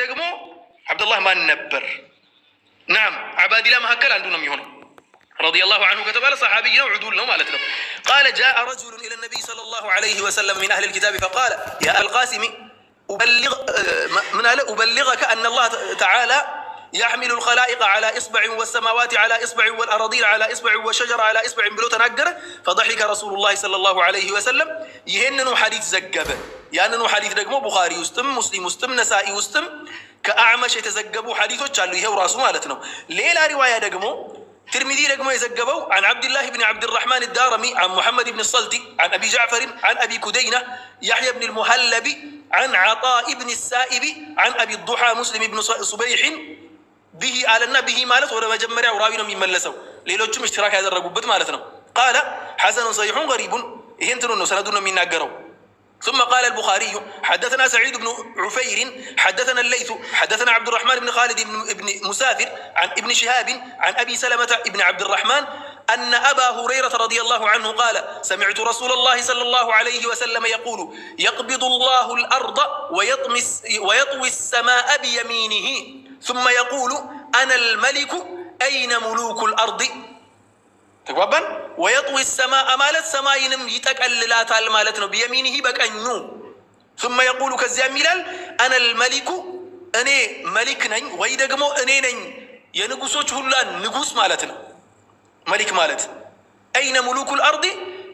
ደግሞ አብዱላህ ማን ነበር? ናም አባዲላ መካከል አንዱ ነው የሚሆነው። ረዲየላሁ ዐንሁ ከተባለ ሰሓቢይ ነው፣ ዑዱል ነው ማለት ነው። ቃለ ጃአ ረጁሉን ኢለ ነቢይ ሰለላሁ ዐለይሂ ወሰለም ሚን አህሊል ኪታብ ፈቃለ ያ አልቃሲም أبلغك أن الله تعالى يحمل الخلائق على إصبع والسماوات على إصبع والأراضين على إصبع والشجر على إصبع بلو تنقر. فضحك رسول الله صلى الله عليه وسلم. يهنن حديث زقبه يهنن حديث رقمه بخاري وستم مسلم وستم نسائي وستم كأعمش يتزقبوا حديثه قالوا يهو راسه مالتنا. ليلة رواية رقمه ترمذي رقمه يزقبوا عن عبد الله بن عبد الرحمن الدارمي عن محمد بن الصلتي عن أبي جعفر عن أبي كدينة يحيى بن المهلبي عن عطاء بن السائب عن أبي الضحى مسلم بن صبيح به على النبي مالت ولا مجمرة وراوينا من ملسوا ليلوجم اشتراك هذا الرجوبت مالتنا. قال حسن صحيح غريب ينترون سندنا من ناقروا. ثم قال البخاري حدثنا سعيد بن عفير حدثنا الليث حدثنا عبد الرحمن بن خالد بن مسافر عن ابن شهاب عن أبي سلمة بن عبد الرحمن أن أبا هريرة رضي الله عنه قال سمعت رسول الله صلى الله عليه وسلم يقول يقبض الله الأرض ويطوي السماء بيمينه ثم يقول أنا الملك أين ملوك الأرض. تقبل ويطوي السماء مالت سماينم يتقللات المالتنا بيمينه بكأنه ثم يقول كزياميلال أنا الملك أنا ملك نين ويدقمو أنا نين ينقصوش هلا نقص مالتنا ملك مالت أين ملوك الأرض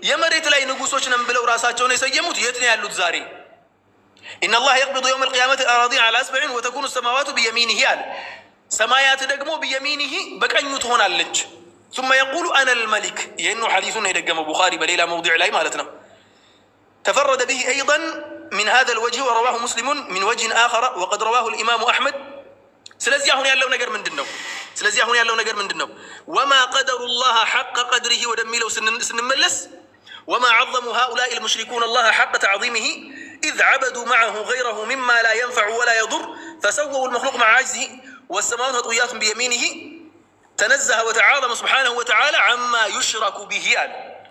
يمرت لا ينقصوش نمبلو راساتهم يسيموت يتني على الزاري. إن الله يقبض يوم القيامة الأراضين على أصبع وتكون السماوات بيمينه يعني سمايات دقمو بيمينه بكأنه تهون على اللج. ثم يقول أنا الملك ينو حديثنا يدقم بخاري بليلة موضع لا مالتنا. تفرد به أيضا من هذا الوجه ورواه مسلم من وجه آخر وقد رواه الإمام أحمد. سلزي هنا يالله نجر من دنو سلزي هنا يالله نجر من دنو وما قدر الله حق قدره ودميله سنملس وما عظموا هؤلاء المشركون الله حق تعظيمه إذ عبدوا معه غيره مما لا ينفع ولا يضر فسووا المخلوق مع عجزه والسماوات مطويات بيمينه تنزه وتعاظم سبحانه وتعالى عما يشرك به.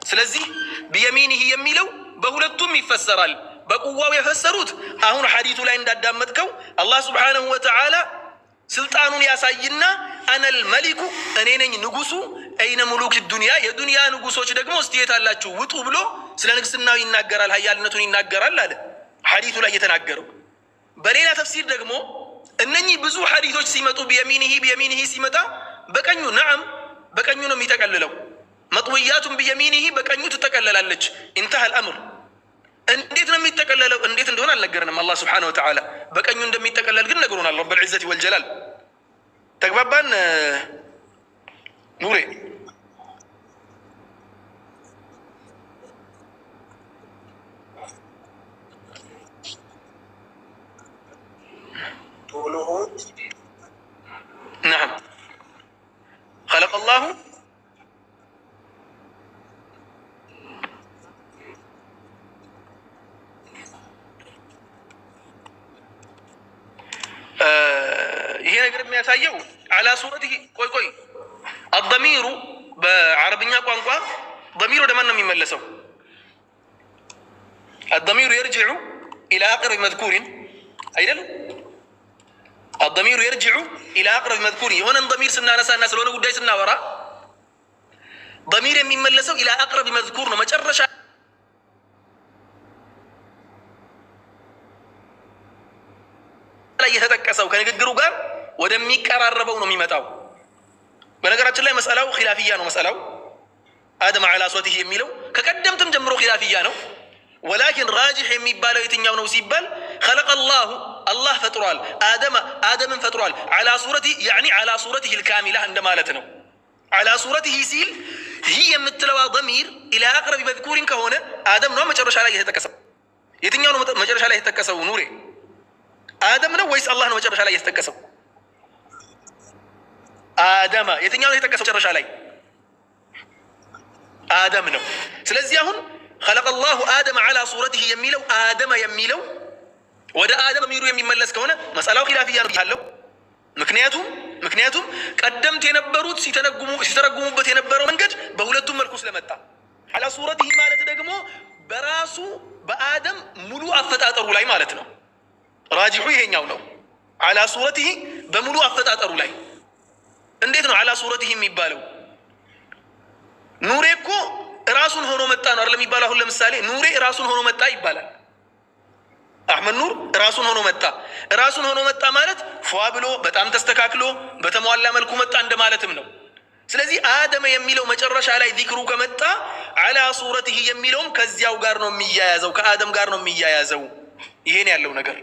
سلزي بيمينه يميلو بهولتم يفسرال بقوة يفسروت أهون حديث لا عند دامتكو الله سبحانه وتعالى سلطانون ياساينا أنا الملك أنا نجوسو أين ملوك الدنيا يا دنيا نجوسو شدك مستيت الله شو وتقبله سلانك سنا ينقر الهيال نتوني ينقر الله حديث لا يتنقروا برينا تفسير دقمو أنني بزو حديثوش سيمتو بيمينه سيمتا بكنيو نعم بكنيو نم يتقللوا مطويات بيمينه بكنيو تتقللالج انتهى الأمر. እንዴት ነው የሚተቀለለው? እንዴት እንደሆነ አልነገረንም አላህ Subhanahu Wa Ta'ala። በቀኙ እንደሚተቀለል ግን ነግሮናል ረብ العزة والجلال። ተግባባን ኑሬ? نعم خلق الله ይሄ ነገር የሚያሳየው على صورته ቆይ الضمير በአረብኛ ቋንቋ ضمير ወደ ማን ነው የሚመለሰው? الضمير يرجع الى اقرب مذكور አይደል? الضمير يرجع الى اقرب مذكور የሆነ ضمير ስናነሳና ስለሆነ ጉዳይ ስናወራ ضمير የሚመለሰው الى اقرب مذكور ነው መጨረሻ ላይ የተጠቀሰው ከንግግሩ ጋር ወደሚቀራረበው ነው የሚመጣው። በነገራችን ላይ መስአላው ኺላፊያ ነው። መስአላው አደም على صوته የሚለው ከቀደምትም ጀምሮ ኺላፊያ ነው። ولكن راجح የሚባለው የትኛው ነው ሲባል خلق الله ፈጥሯል አደምን ፈጥሯል على صورته يعني على صورته الكاملة እንደማለት ነው። على صورته ሲል ይህ የምትለዋ ضمير الى اقرب مذكور ከሆነ አደም ነው መጨረሻ ላይ የተጠቀሰው። የትኛው ነው መጨረሻ ላይ የተጠቀሰው ኑሬ? አደም ነው ወይስ አላህ ነው መጨረሻ ላይ የተጠቀሰው? አደም የትኛው ነው የተጠቀሰው መጨረሻ ላይ? አደም ነው። ስለዚህ አሁን خلق الله آدم على صورته የሚለው አደም የሚለው ወደ አደም ሚሩ የሚመለስ ከሆነ መስአላው ኺላፊያ ነው ያለው። ምክንያቱም ቀደምት የነበሩት ሲተረጉሙበት የነበረው መንገድ በሁለቱም መልኩ ስለመጣ على صورته ማለት ደግሞ በራሱ በአደም ሙሉ አፈጣጠሩ ላይ ማለት ነው። ራጂሑ ይሄኛው ነው። አላ ሱረቲሂ በሙሉ አፈጣጠሩ ላይ እንዴት ነው አላ ሱረቲሂ የሚባለው? ኑሬ እኮ ራሱን ሆኖ መጣ ነው አይደል የሚባለው? አሁን ለምሳሌ ኑሬ ራሱን ሆኖ መጣ ይባላል። አህመድ ኑር ራሱን ሆኖ መጣ። ራሱን ሆኖ መጣ ማለት ፏ ብሎ በጣም ተስተካክሎ በተሟላ መልኩ መጣ እንደማለትም ነው። ስለዚህ አደመ የሚለው መጨረሻ ላይ ዚክሩ ከመጣ አላ ሱረቲሂ የሚለውም ከዚያው ጋር ነው የሚያያዘው፣ ከአደም ጋር ነው የሚያያዘው። ይሄን ያለው ነገር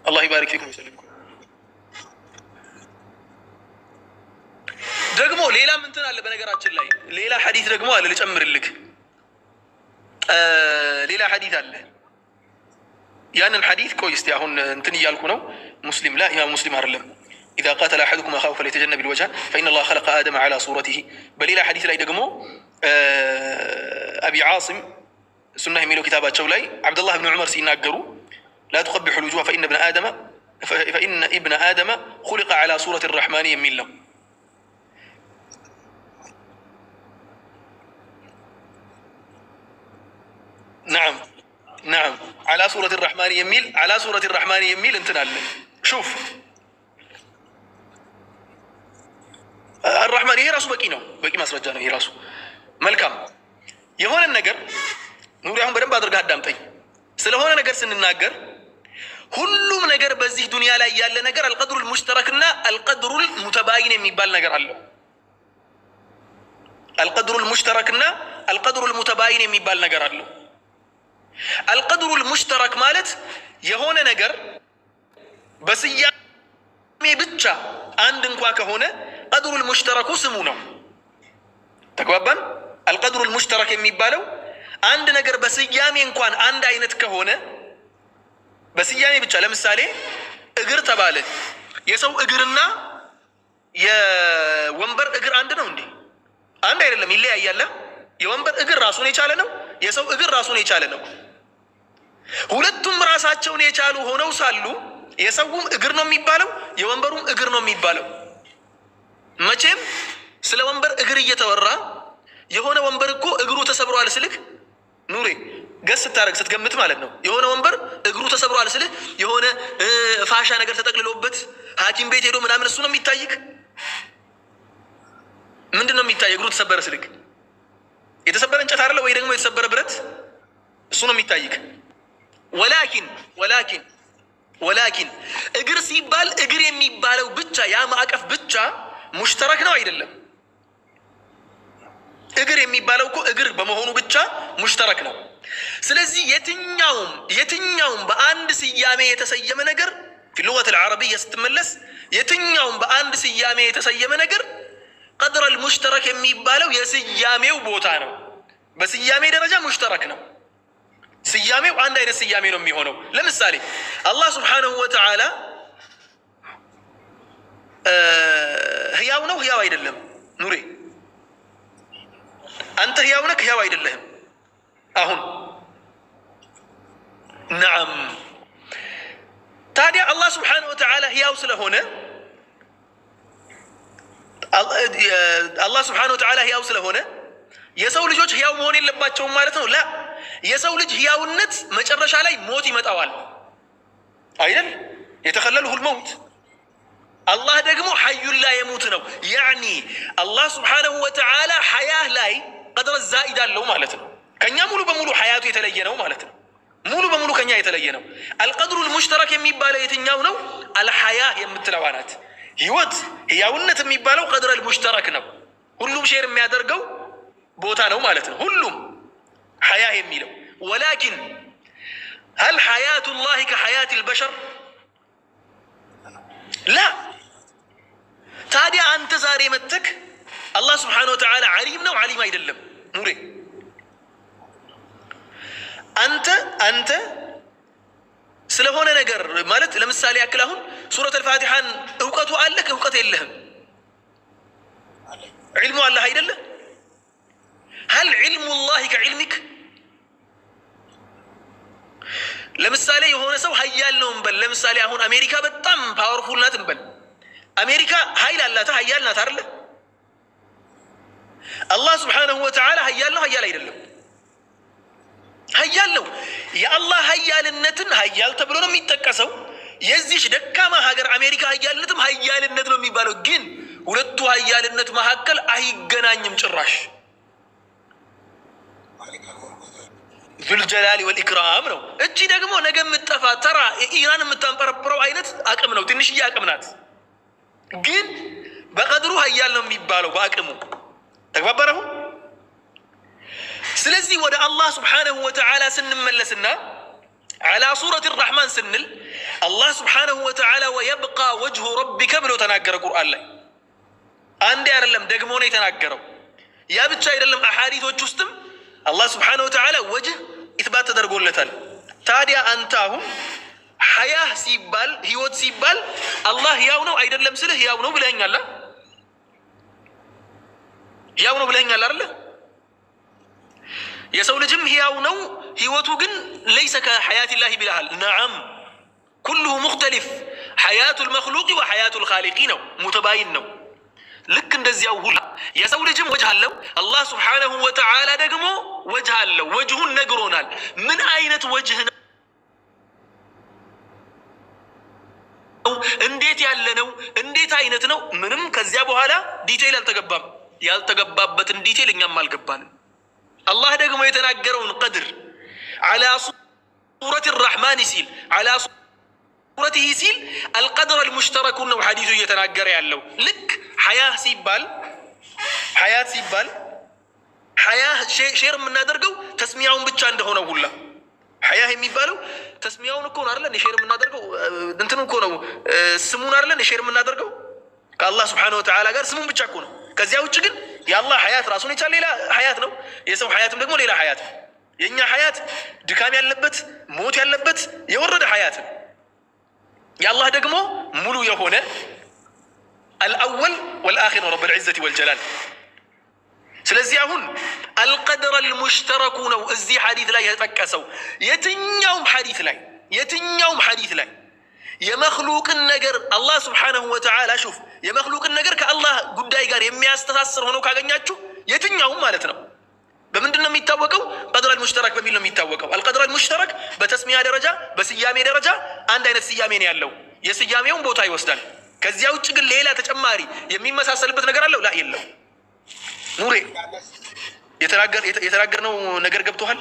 አላህ ይባርክ ፊኩም ይሰልም። ደግሞ ሌላም እንትን አለ በነገራችን ላይ ሌላ ሐዲስ ደግሞ አለ ልጨምርልክ። ሌላ ሐዲስ አለ። ያንን ሐዲስ ቆይ እስቲ አሁን እንትን እያልኩ ነው። ሙስሊም ላ ኢማም ሙስሊም አይደለም። إذا قاتل أحدكم أخاه فليتجنب الوجه فإن الله خلق آدم على صورته. بليلة حديث لا يدقمو أبي عاصم سنة يميلو كتابات شولاي عبد الله بن عمر سيناقروا لا تقبح الوجوه فإن ابن آدم خلق على صورة الرحمن يميل له. نعم على صورة الرحمن يميل، على صورة الرحمن يميل. انتنا شوف الرحمن هي راسه بقي مسرجانه هي راسه ملكام يهون النجر نور يهون بدن بادرغ ادامطኝ ስለሆነ ነገር ስንናገር ሁሉም ነገር በዚህ ዱንያ ላይ ያለ ነገር القدر المشترك እና القدر المتباين የሚባል ነገር አለው። القدر المشترك እና القدر المتباين የሚባል ነገር አለው። القدر المشترك ማለት የሆነ ነገር በስያሜ ብቻ አንድ እንኳን ከሆነ قدر المشترك ስሙ ነው። ተግባባን? القدر المشترك የሚባለው አንድ ነገር በስያሜ እንኳን አንድ አይነት ከሆነ በስያሜ ብቻ ለምሳሌ እግር ተባለ። የሰው እግርና የወንበር እግር አንድ ነው እንዴ? አንድ አይደለም፣ ይለያያል። የወንበር እግር ራሱን የቻለ ነው፣ የሰው እግር ራሱን የቻለ ነው። ሁለቱም ራሳቸውን የቻሉ ሆነው ሳሉ የሰውም እግር ነው የሚባለው፣ የወንበሩም እግር ነው የሚባለው። መቼም ስለ ወንበር እግር እየተወራ የሆነ ወንበር እኮ እግሩ ተሰብሯል ስልክ ኑሬ ገስ ስታረግ ስትገምት ማለት ነው። የሆነ ወንበር እግሩ ተሰብሯል ስልህ የሆነ ፋሻ ነገር ተጠቅልሎበት ሐኪም ቤት ሄዶ ምናምን እሱ ነው የሚታይክ። ምንድን ነው የሚታይ? እግሩ ተሰበረ ስልክ የተሰበረ እንጨት አይደለ ወይ ደግሞ የተሰበረ ብረት፣ እሱ ነው የሚታይክ። ወላኪን እግር ሲባል እግር የሚባለው ብቻ ያ ማዕቀፍ ብቻ ሙሽተረክ ነው አይደለም። እግር የሚባለው እኮ እግር በመሆኑ ብቻ ሙሽተረክ ነው። ስለዚህ የትኛውም በአንድ ስያሜ የተሰየመ ነገር ፊልሉገት አልዓረቢያ ስትመለስ የትኛውም በአንድ ስያሜ የተሰየመ ነገር ቀድረ አልሙሽተረክ የሚባለው የስያሜው ቦታ ነው። በስያሜ ደረጃ ሙሽተረክ ነው። ስያሜው አንድ አይነት ስያሜ ነው የሚሆነው። ለምሳሌ አላህ ሱብሓነሁ ወተዓላ ህያው ነው ህያው አይደለም? ኑሬ አንተ ህያው ነህ ህያው አይደለህም? አሁን ነዓም። ታዲያ አላህ ሱብሓነሁ ወተዓላ ህያው ስለሆነ የሰው ልጆች ህያው መሆን የለባቸውም ማለት ነው? ላ የሰው ልጅ ህያውነት መጨረሻ ላይ ሞት ይመጣዋል አይደል? የተኸለልሁል መውት። አላህ ደግሞ ሐዩን ላ የሙት ነው። ያዕኒ አላህ ሱብሓነሁ ወተዓላ ሐያህ ላይ ቀድረ ዛኢድ አለው ማለት ነው። ከኛ ሙሉ በሙሉ ሐያቱ የተለየ ነው ማለት ነው። ሙሉ በሙሉ ከኛ የተለየ ነው። አልቀድሩ ልሙሽተረክ የሚባለው የትኛው ነው? አልሐያህ የምትለዋ ናት። ህይወት ህያውነት የሚባለው ቀድረ ልሙሽተረክ ነው። ሁሉም ሼር የሚያደርገው ቦታ ነው ማለት ነው። ሁሉም ሐያህ የሚለው ወላኪን ሀል ሐያቱ ላሂ ከሐያት ልበሸር ላ። ታዲያ አንተ ዛሬ መተክ አላህ ስብሓነሁ ወተዓላ ዓሊም ነው ዓሊም አይደለም? ኑሬ አንተ ስለሆነ ነገር ማለት ለምሳሌ ያክል አሁን ሱረት አልፋቲሓን እውቀቱ አለክ እውቀት የለህም? ዒልሙ አለህ አይደለ? ሀል ዒልሙ ላሂ ከዒልሚክ? ለምሳሌ የሆነ ሰው ሀያል ነው እንበል። ለምሳሌ አሁን አሜሪካ በጣም ፓወርፉል ናት እንበል። አሜሪካ ሀይል አላት ሀያል ናት አይደለ? አላህ ስብሓነሁ ወተዓላ ሀያል ነው ሀያል አይደለም? ሀያል ነው። የአላህ ሀያልነትን ሀያል ተብሎ ነው የሚጠቀሰው። የዚች ደካማ ሀገር አሜሪካ ሀያልነትም ሀያልነት ነው የሚባለው። ግን ሁለቱ ሀያልነት መካከል አይገናኝም ጭራሽ። ዙልጀላሊ ወልኢክራም ነው። እቺ ደግሞ ነገ የምትጠፋ ተራ ኢራን የምታንጠረጥረው አይነት አቅም ነው። ትንሽዬ አቅም ናት፣ ግን በቀድሩ ሀያል ነው የሚባለው በአቅሙ። ተግባባረሁ። ስለዚህ ወደ አላህ ስብሓነሁ ወተዓላ ስንመለስና አላ ሱረት ራሕማን ስንል አላህ ስብሓነሁ ወተዓላ ወየብቃ ወጅሁ ረቢከ ብሎ ተናገረ ቁርአን ላይ። አንዴ አይደለም ደግሞ ነው የተናገረው። ያ ብቻ አይደለም፣ አሓዲቶች ውስጥም አላህ ስብሓነሁ ወተዓላ ወጅህ ኢትባት ተደርጎለታል። ታዲያ አንተ አሁን ሐያህ ሲባል ህይወት ሲባል አላህ ህያው ነው አይደለም ስልህ ህያው ነው ብለኸኛል። ህያው ነው ብለኸኛል አይደለ? የሰው ልጅም ህያው ነው፣ ህይወቱ ግን ለይሰ ከሐያቲላሂ ብለሃል። ነዓም ኩሉሁ ሙክተሊፍ ሐያቱል መክሉቂ ወሐያቱል ኻሊቂ ነው፣ ሙተባይን ነው። ልክ እንደዚያው ሁላ የሰው ልጅም ወጅህ አለው፣ አላህ ስብሓነሁ ወተዓላ ደግሞ ወጅህ አለው። ወጅሁን ነግሮናል። ምን አይነት ወጅህ ነው? እንዴት ያለ ነው? እንዴት አይነት ነው? ምንም ከዚያ በኋላ ዲቴይል አልተገባም። ያልተገባበትን ዲቴይል እኛም አልገባንም። አላህ ደግሞ የተናገረውን ቀድር አላ ሱረት ራሕማን ሲል አላ ሱረቲሂ ሲል አልቀድር አልሙሽተረኩን ነው ሐዲሱ እየተናገረ ያለው። ልክ ሐያህ ሲባል ሐያህ ሼር የምናደርገው ተስሚያውን ብቻ እንደሆነ ሁላ ሐያህ የሚባለው ተስሚያውን እኮ ነው አይደል? ሼር የምናደርገው እንትኑ እኮ ነው፣ ስሙን አይደል? ሼር የምናደርገው ከአላህ ስብሓነሁ ወተዓላ ጋር ስሙን ብቻ እኮ ነው። ከዚያ ውጭ ግን የአላህ ሐያት ራሱን የቻለ ሌላ ሐያት ነው። የሰው ሐያትም ደግሞ ሌላ ሐያት ነው። የእኛ ሐያት ድካም ያለበት ሞት ያለበት የወረደ ሐያት ነው። የአላህ ደግሞ ሙሉ የሆነ አልአወል ወልአኺር ነው ረብል ዒዘቲ ወልጀላል። ስለዚህ አሁን አልቀድር አልሙሽተረኩ ነው እዚህ ሐዲት ላይ የተጠቀሰው። የትኛውም ሐዲት ላይ የመክሉቅን ነገር አላህ ስብሓነሁ ወተዓላ ሹፍ የመክሉቅን ነገር ከአላህ ጉዳይ ጋር የሚያስተሳስር ሆነው ካገኛችሁ የትኛውም ማለት ነው። በምንድን ነው የሚታወቀው? ቀድር አልሙሽተረክ በሚል ነው የሚታወቀው። አልቀድር አልሙሽተረክ በተስሚያ ደረጃ በስያሜ ደረጃ አንድ አይነት ስያሜ ነው ያለው። የስያሜውን ቦታ ይወስዳል። ከዚያ ውጭ ግን ሌላ ተጨማሪ የሚመሳሰልበት ነገር አለው? ላ የለው። ኑሬ የተናገርነው ነገር ገብቶሃል?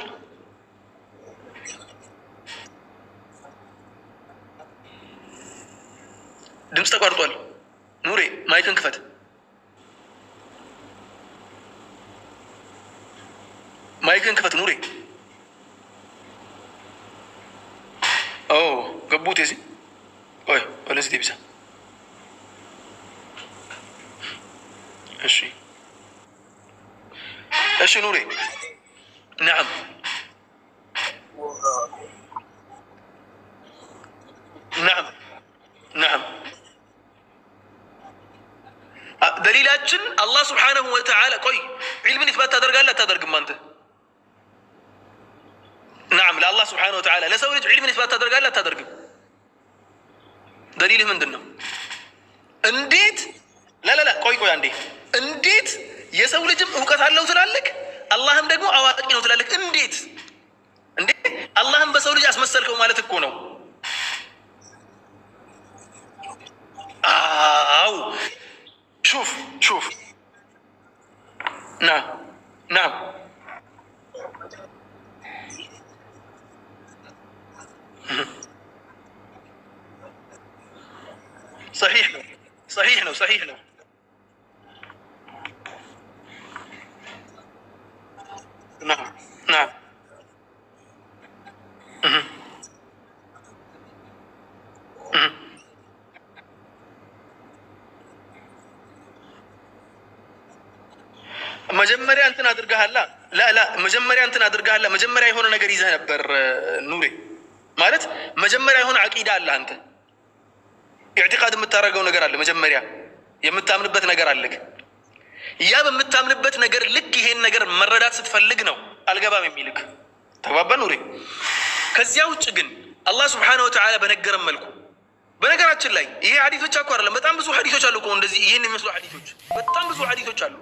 ድምፅ ተቋርጧል። ኑሬ ማይክን ክፈት። ኑሬ ገቡት ዚ ወለዚ ቢሳ እሺ ኑሬ ነዓም ደሊላችን አላህ ስብሓነሁ ወተዓላ ቆይ ዒልምን ኢስባት ታደርጋለህ አታደርግም አንተ? ነዓም ለአላህ ስብሓነሁ ወተዓላ ለሰው ልጅ ዒልምን ኢስባት ታደርጋለህ አታደርግም? ደሊልህ ምንድን ነው? እንዴት ላላላ ቆይ አንዴ እንዴት የሰው ልጅም እውቀት አለው ትላለህ፣ አላህም ደግሞ አዋቂ ነው ትላለህ? እንዴ አላህም በሰው ልጅ አስመሰልከው ማለት እኮ ነው። አው ሹፍ ናም صحيح ነው نعم መጀመሪያ እንትን አድርገሃላ መጀመሪያ የሆነ ነገር ይዘህ ነበር ኑሬ። ማለት መጀመሪያ የሆነ አቂዳ አለ፣ አንተ ኢዕቲቃድ የምታደርገው ነገር አለ፣ መጀመሪያ የምታምንበት ነገር አለ። ያ በምታምንበት ነገር ልክ ይሄን ነገር መረዳት ስትፈልግ ነው አልገባም የሚልክ። ተግባባን ኑሬ? ከዚያ ውጭ ግን አላህ ስብሓነሁ ወተዓላ በነገረን መልኩ በነገራችን ላይ ይሄ ሐዲሶች እኮ አይደለም፣ በጣም ብዙ ሐዲሶች አሉ እኮ እንደዚህ ይሄን የሚመስሉ ሐዲሶች በጣም ብዙ ሐዲሶች አሉ።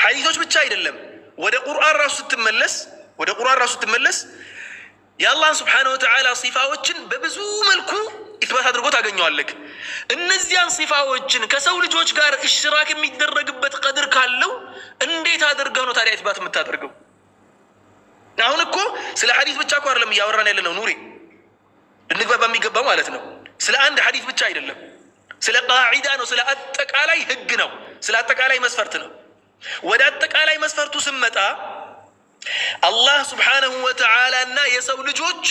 ሐዲሶች ብቻ አይደለም፣ ወደ ቁርአን ራሱ ስትመለስ ወደ ቁርአን ራሱ ትመለስ የአላህን ስብሓነሁ ወተዓላ ሲፋዎችን በብዙ መልኩ ኢትባት አድርጎ ታገኘዋለህ። እነዚያን ሲፋዎችን ከሰው ልጆች ጋር እሽራክ የሚደረግበት ቀድር ካለው እንዴት አድርገው ነው ታዲያ ኢትባት የምታደርገው? አሁን እኮ ስለ ሐዲስ ብቻ እኮ አይደለም እያወራን ያለ ነው ኑሪ፣ ልንግባባ የሚገባው ማለት ነው። ስለ አንድ ሐዲስ ብቻ አይደለም፣ ስለ ቃዒዳ ነው፣ ስለ አጠቃላይ ህግ ነው፣ ስለ አጠቃላይ መስፈርት ነው። ወደ አጠቃላይ መስፈርቱ ስመጣ አላህ ስብሓነሁ ወተዓላ እና የሰው ልጆች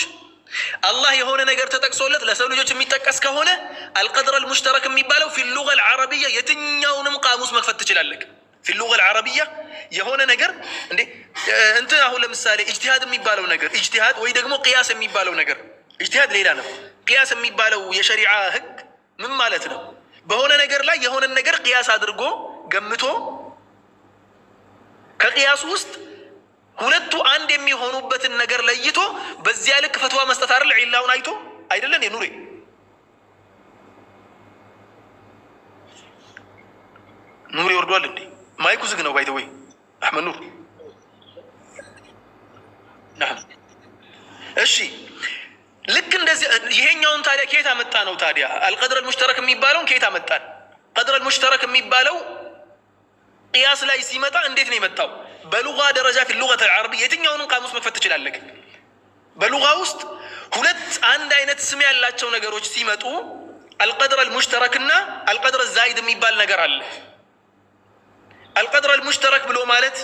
አላህ የሆነ ነገር ተጠቅሶለት ለሰው ልጆች የሚጠቀስ ከሆነ አልቀድር አልሙሽተረክ የሚባለው ፊ ሉጋ አልዓረቢያ የትኛውንም ቃሙስ መክፈት ትችላለህ። ፊ ሉጋ አልዓረቢያ የሆነ ነገር እንዴ እንትን አሁን ለምሳሌ ኢጅቲሃድ የሚባለው ነገር ኢጅቲሃድ ወይ ደግሞ ቅያስ የሚባለው ነገር ኢጅቲሃድ ሌላ ነው። ቅያስ የሚባለው የሸሪዓ ህግ ምን ማለት ነው? በሆነ ነገር ላይ የሆነን ነገር ቅያስ አድርጎ ገምቶ ከቅያሱ ውስጥ ሁለቱ አንድ የሚሆኑበትን ነገር ለይቶ በዚያ ልክ ፈትዋ መስጠት አይደል? ዒላውን አይቶ አይደለን? የኑሬ ኑር ይወርዷል እንዴ? ማይኩ ዝግ ነው። ባይ ዘ ወይ አህመድ ኑር እሺ፣ ልክ እንደዚህ ይሄኛውን ታዲያ ከየት አመጣ ነው ታዲያ? አልቀድር አልሙሽተረክ የሚባለውን ከየት አመጣን? ቀድር አልሙሽተረክ የሚባለው ቅያስ ላይ ሲመጣ እንዴት ነው የመጣው? በሉጋ ደረጃ ፊ ሉጋ አልዓረቢያ የትኛውንም ቃሙስ መክፈት ትችላለህ። በሉጋ ውስጥ ሁለት አንድ አይነት ስም ያላቸው ነገሮች ሲመጡ አልቀድር አልሙሽተረክ እና አልቀድር ዛይድ የሚባል ነገር አለ። አልቀድር አልሙሽተረክ ብሎ ማለት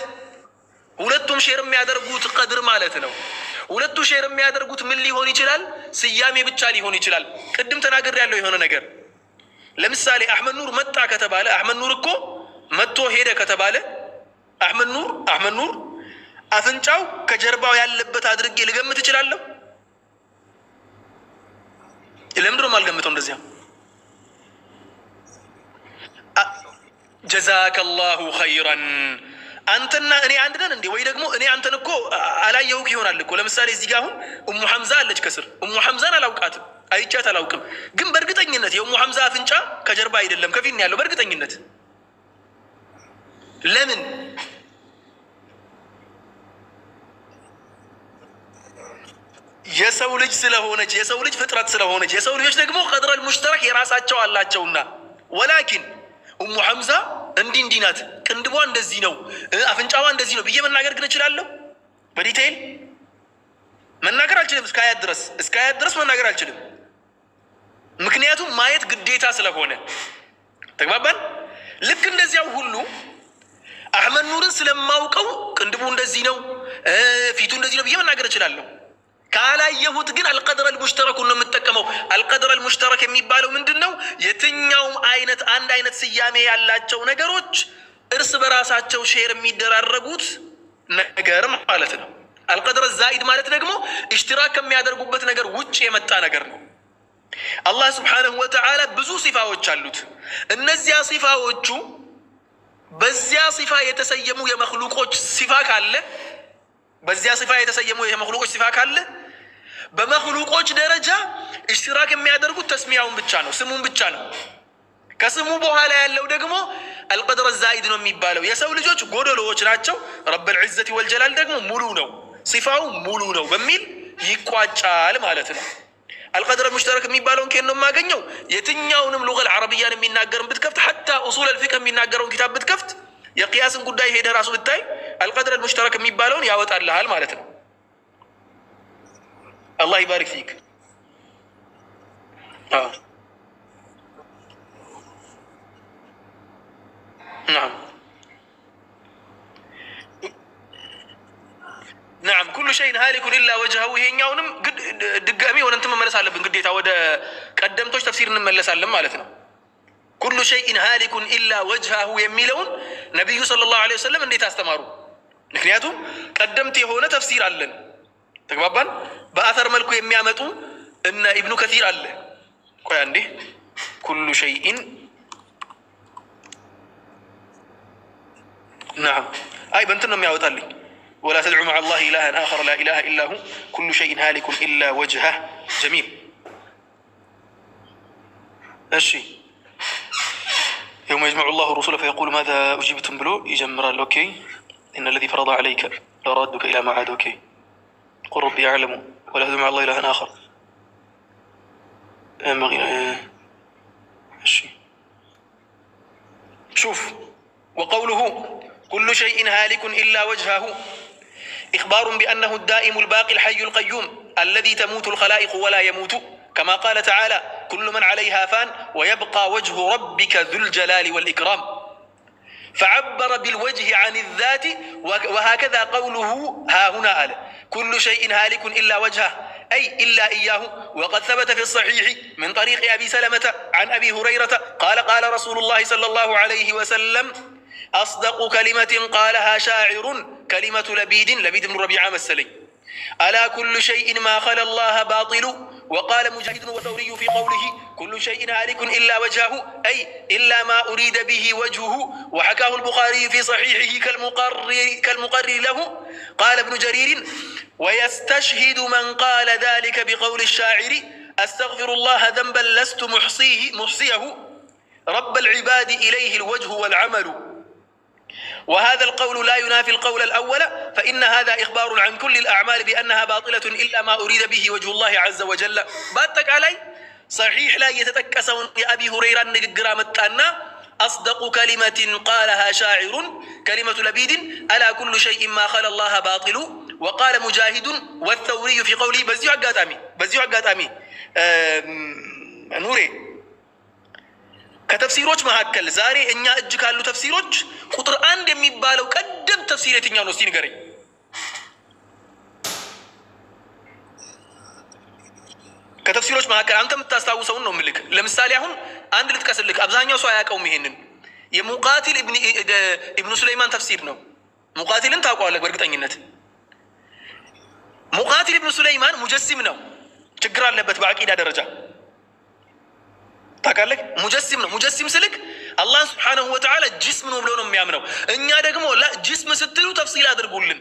ሁለቱም ሼር የሚያደርጉት ቀድር ማለት ነው። ሁለቱ ሼር የሚያደርጉት ምን ሊሆን ይችላል? ስያሜ ብቻ ሊሆን ይችላል። ቅድም ተናገር ያለው የሆነ ነገር ለምሳሌ አህመድ ኑር መጣ ከተባለ አህመድ ኑር እኮ መጥቶ ሄደ ከተባለ አህመድ ኑር አፍንጫው ከጀርባው ያለበት አድርጌ ልገምት እችላለሁ? ለምንድን ነው የማልገምተው? እንደዚያ ጀዛከላሁ ኸይረን አንተና እኔ አንድ ነን እንዴ? ወይ ደግሞ እኔ አንተን እኮ አላየሁክ ይሆናል እኮ። ለምሳሌ እዚህ ጋር አሁን ኡሙ ሐምዛ አለች ከስር። ኡሙ ሐምዛን አላውቃትም፣ አይቻት አላውቅም። ግን በእርግጠኝነት የኡሙ ሐምዛ አፍንጫ ከጀርባ አይደለም ከፊት ነው ያለው በእርግጠኝነት። ለምን? የሰው ልጅ ስለሆነች፣ የሰው ልጅ ፍጥረት ስለሆነች። የሰው ልጆች ደግሞ ቀድር አልሙሽተረክ የራሳቸው አላቸውና ወላኪን ኡሙ ሐምዛ እንዲህ ናት፣ ቅንድቧ እንደዚህ ነው፣ አፍንጫዋ እንደዚህ ነው ብዬ መናገር ግን እችላለሁ? በዲቴይል መናገር አልችልም። እስከ አያት ድረስ መናገር አልችልም። ምክንያቱም ማየት ግዴታ ስለሆነ። ተግባባን? ልክ እንደዚያው ሁሉ አህመድ ኑርን ስለማውቀው ቅንድቡ እንደዚህ ነው፣ ፊቱ እንደዚህ ነው ብዬ መናገር እችላለሁ። ካላየሁት ግን አልቀድር አልሙሽተረኩን ነው የምጠቀመው። አልቀድር አልሙሽተረክ የሚባለው ምንድን ነው? የትኛውም አይነት አንድ አይነት ስያሜ ያላቸው ነገሮች እርስ በራሳቸው ሼር የሚደራረጉት ነገር ማለት ነው። አልቀድር ዛኢድ ማለት ደግሞ ኢሽትራክ ከሚያደርጉበት ነገር ውጭ የመጣ ነገር ነው። አላህ ስብሓነሁ ወተዓላ ብዙ ሲፋዎች አሉት። እነዚያ ሲፋዎቹ በዚያ ሲፋ የተሰየሙ የመክሉቆች ሲፋ ካለ በዚያ ሲፋ የተሰየሙ የመክሉቆች ሲፋ ካለ በመክሉቆች ደረጃ ኢሽትራክ የሚያደርጉት ተስሚያውን ብቻ ነው፣ ስሙን ብቻ ነው። ከስሙ በኋላ ያለው ደግሞ አልቀድር ዛኢድ ነው የሚባለው። የሰው ልጆች ጎደሎዎች ናቸው፣ ረብል ዒዘቲ ወልጀላል ደግሞ ሙሉ ነው፣ ሲፋው ሙሉ ነው በሚል ይቋጫል ማለት ነው። አልቀድር ሙሽተረክ የሚባለውን ከየት ነው የማገኘው? የትኛውንም ሉጋ አልዓረቢያን የሚናገርን ብትከፍት ሐታ ኡሱል አልፊቅህ የሚናገረውን ኪታብ ብትከፍት የቅያስን ጉዳይ ሄደህ ራሱ ብታይ አልቀድር ሙሽተረክ የሚባለውን ያወጣልሃል ማለት ነው። አላህ ይባሪክ ፊክ። ናም ኩሉ ሸይን ሃሊኩን ኢላ ወጅሀሁ። ይሄኛውንም ድጋሚ ወደ እንትን መመለስ አለብን ግዴታ፣ ወደ ቀደምቶች ተፍሲር እንመለሳለን ማለት ነው። ኩሉ ሸይን ሃሊኩን ኢላ ወጅሀሁ የሚለውን ነቢዩ ሰለላሁ ዐለይሂ ወሰለም እንዴት አስተማሩ? ምክንያቱም ቀደምት የሆነ ተፍሲር አለን። ተግባባን? በአተር መልኩ የሚያመጡ እነ ኢብኑ ከሲር አለ። ቆይ አንዴ ኩሉ ሸይን ናም አይ በእንትን ነው የሚያወጣልኝ ወላ ተድዑ መዐ አላህ ኢላሃን አኸር ላ ኢላሃ ኢላ ሁ ኩሉ ሸይን ሃሊኩን ኢላ ወጅሀህ። ጀሚል እሺ። የውመ የጅመዑ ላሁ ሩሱለ ፈየቁሉ ማዛ ኡጂብቱም ብሎ ይጀምራል። ኦኬ ኢነ ለዚ ፈረደ ዐለይከ ለራዱከ ኢላ መዓድ። ኦኬ قل ربي أعلم ولا أدعو مع الله إلها آخر شوف وقوله كل شيء هالك إلا وجهه إخبار بأنه الدائم الباقي الحي القيوم الذي تموت الخلائق ولا يموت، كما قال تعالى كل من عليها فان ويبقى وجه ربك ذو الجلال والإكرام، فعبر بالوجه عن الذات. وهكذا قوله ها هنا آل كل شيء هالك إلا وجهه أي إلا إياه. وقد ثبت في الصحيح من طريق أبي سلمة عن أبي هريرة قال قال رسول الله صلى الله عليه وسلم أصدق كلمة قالها شاعر كلمة لبيد بن ربيعة السلي ألا كل شيء ما خلا الله باطل. وقال مجاهد وثوري في قوله كل شيء هالك إلا وجهه أي إلا ما أريد به وجهه. وحكاه البخاري في صحيحه كالمقرر له. قال ابن جرير ويستشهد من قال ذلك بقول الشاعر أستغفر الله ذنبا لست محصيه رب العباد إليه الوجه والعمل. وهذا القول لا ينافي القول الأول، فإن هذا إخبار عن كل الأعمال بأنها باطلة إلا ما أريد به وجه الله عز وجل. باتك علي صحيح لا يتتكسون أبي هريرة نقرأ متانا أصدق كلمة قالها شاعر كلمة لبيد ألا كل شيء ما خلا الله باطل. وقال مجاهد والثوري في قوله بزيو عقاتامي نوري ከተፍሲሮች መካከል ዛሬ እኛ እጅ ካሉ ተፍሲሮች ቁጥር 1 የሚባለው ቀደም ተፍሲር የትኛው ነው? እስቲ ንገረኝ። ከተፍሲሮች መካከል አንተ የምታስታውሰው ነው ምልክ። ለምሳሌ አሁን አንድ ልጥቀስልክ፣ አብዛኛው ሰው አያውቀውም ይሄንን። የሙቃቲል ኢብኑ ሱለይማን ተፍሲር ነው። ሙቃቲልን ታውቀዋለህ በእርግጠኝነት። ሙቃቲል ኢብኑ ሱለይማን ሙጀሲም ነው፣ ችግር አለበት በአቂዳ ደረጃ ታውቃለህ። ሙጀሲም ነው። ሙጀሲም ስልክ አላህ ሱብሓነሁ ወተዓላ ጅስም ነው ብሎ ነው የሚያምነው። እኛ ደግሞ ጅስም ስትሉ ተፍሲል አድርጉልን።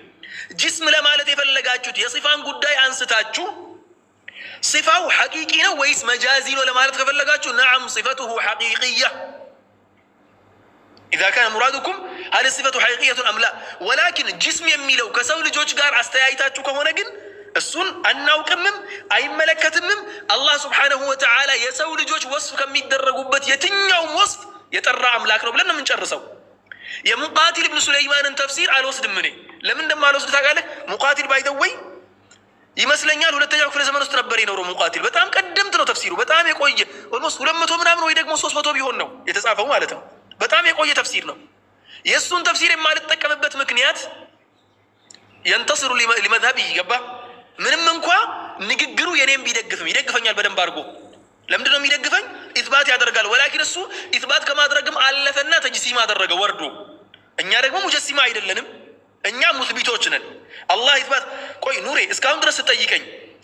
ጅስም ለማለት የፈለጋችሁት የሲፋን ጉዳይ አንስታችሁ ሲፋው ሐቂቂ ነው ወይስ መጃዚ ነው ለማለት ከፈለጋችሁ ነዓም ሲፈቱሁ ሐቂቂያ إذا كان مرادكم هل الصفة حقيقية أم لا. ولكن جسم የሚለው ከሰው ልጆች ጋር አስተያይታችሁ ከሆነ ግን እሱን አናውቅምም አይመለከትምም። አላህ ሱብሓነሁ ወተዓላ የሰው ልጆች ወስፍ ከሚደረጉበት የትኛውም ወስፍ የጠራ አምላክ ነው ብለን ነው የምንጨርሰው። የሙቃቲል ኢብኑ ሱለይማንን ተፍሲር አልወስድም እኔ። ለምን እንደማልወስድ ታውቃለህ? ሙቃቲል ባይደወይ ይመስለኛል ሁለተኛው ክፍለ ዘመን ውስጥ ነበር የኖረው። ሙቃቲል በጣም ቀደምት ነው ተፍሲሩ፣ በጣም የቆየ ኦልሞስት 200 ምናምን ወይ ደግሞ 300 ቢሆን ነው የተጻፈው ማለት ነው። በጣም የቆየ ተፍሲር ነው። የእሱን ተፍሲር የማልጠቀምበት ምክንያት የንተስሩ ሊመዝሀብ ይገባ ምንም እንኳ ንግግሩ የኔም ይደግፈኛል በደንብ አድርጎ። ለምንድን ነው የሚደግፈኝ? ኢትባት ያደርጋል። ወላኪን እሱ ኢትባት ከማድረግም አለፈና ተጅሲም አደረገ ወርዶ። እኛ ደግሞ ሙጀሲማ አይደለንም፣ እኛ ሙስቢቶች ነን። አላህ ኢትባት። ቆይ ኑሬ እስካሁን ድረስ ስጠይቀኝ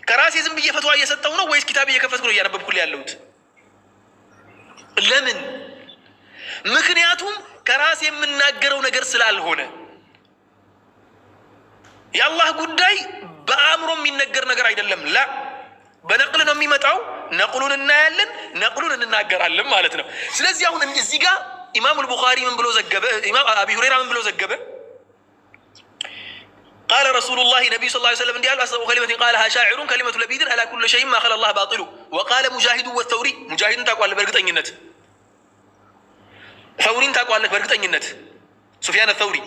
ከራሴ ዝም ብዬ ፈትዋ እየሰጠሁ ነው ወይስ ኪታብ እየከፈትኩ ነው እያነበብኩልህ ያለሁት? ለምን? ምክንያቱም ከራሴ የምናገረው ነገር ስላልሆነ። የአላህ ጉዳይ በአእምሮ የሚነገር ነገር አይደለም። ላ በነቅል ነው የሚመጣው። ነቅሉን እናያለን፣ ነቅሉን እንናገራለን ማለት ነው። ስለዚህ አሁን እዚህ ጋር ኢማሙ አልቡኻሪ ምን ብሎ ዘገበ? ኢማም አቢ ሁረይራ ምን ብሎ ዘገበ? ቃለ ረሱሉላህ ነቢዩ ሰለላሁ ዐለይሂ ወሰለም እንዲህ አሉ አስደቁ ከሊመትን ቃለሃ ሻዒሩን ከሊመቱ ለቢድን አላ ኩሊ ሸይን ማ ኸላ አላህ ባጢሉ። ወቃለ ሙጃሂዱ ወተውሪ ሙጃሂድን ታውቋለህ በእርግጠኝነት። ተውሪን ታውቋለህ በእርግጠኝነት። ሱፊያን ተውሪ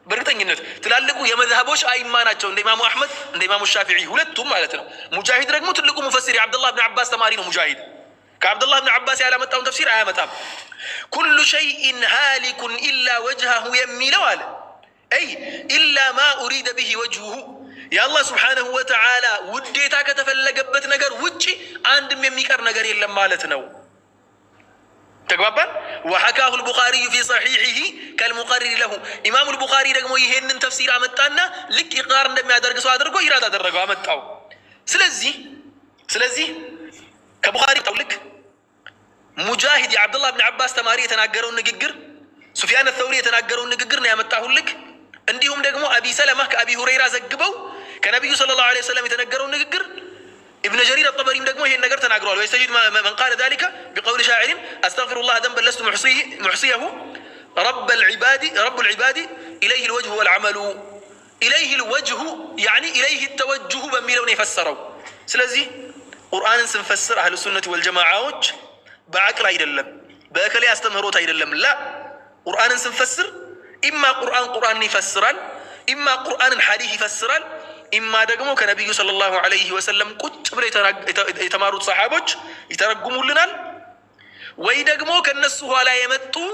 በእርግጠኝነት ትላልቁ የመዝሀቦች አይማ ናቸው፣ እንደ ኢማሙ አሕመድ እንደ ኢማሙ ሻፊዒ ሁለቱም ማለት ነው። ሙጃሂድ ደግሞ ትልቁ ሙፈሲር የዓብዱላህ ብን ዓባስ ተማሪ ነው። ሙጃሂድ ከዓብዱላህ ብን ዓባስ ያላመጣውን ተፍሲር አያመጣም። ኩሉ ሸይኢን ሃሊኩን ኢላ ወጅሀሁ የሚለው አለ አይ ኢላ ማ ኡሪደ ቢሂ ወጅሁሁ የአላህ ስብሓነሁ ወተዓላ ውዴታ ከተፈለገበት ነገር ውጭ አንድም የሚቀር ነገር የለም ማለት ነው። ተግባባን። ወሐካሁ አልቡኻሪዩ ፊ ሰሒሒሂ ከልሙቀሪር ለሁ ኢማሙ አልቡኻሪ ደግሞ ይሄንን ተፍሲር አመጣና ልክ ኢቅራር እንደሚያደርግ ሰው አድርጎ ኢራድ አደረገው አመጣው። ስለዚህ ከቡኻሪ ልክ ሙጃሂድ የዓብዱላህ ብን ዓባስ ተማሪ የተናገረውን ንግግር ሱፊያን ተውሪ የተናገረውን ንግግር ነው ያመጣሁልክ። እንዲሁም ደግሞ አቢ ሰለማ ከአቢ ሁረይራ ዘግበው ከነቢዩ ሰለላሁ ዐለይሂ ወሰለም የተነገረውን ንግግር ابن جرير الطبري ደግሞ ይሄን ነገር ተናግሯል። ويستجد من قال ذلك بقول شاعر استغفر الله ذنبا لست محصيه رب العباد اليه الوجه والعمل إليه الوجه يعني إليه التوجه بميلون يفسروا. سلازي قرآن سنفسر أهل السنة والجماعة بعقل أيدلم بأكلي أستمروا أيدلم لا قرآن سنفسر إما قرآن يفسرال إما قرآن حديث يفسرال إما دقمو كنبي صلى الله عليه وسلم كتب يتمارو صحابوش يترقموا لنا ويدقمو كالنسوه على يمتو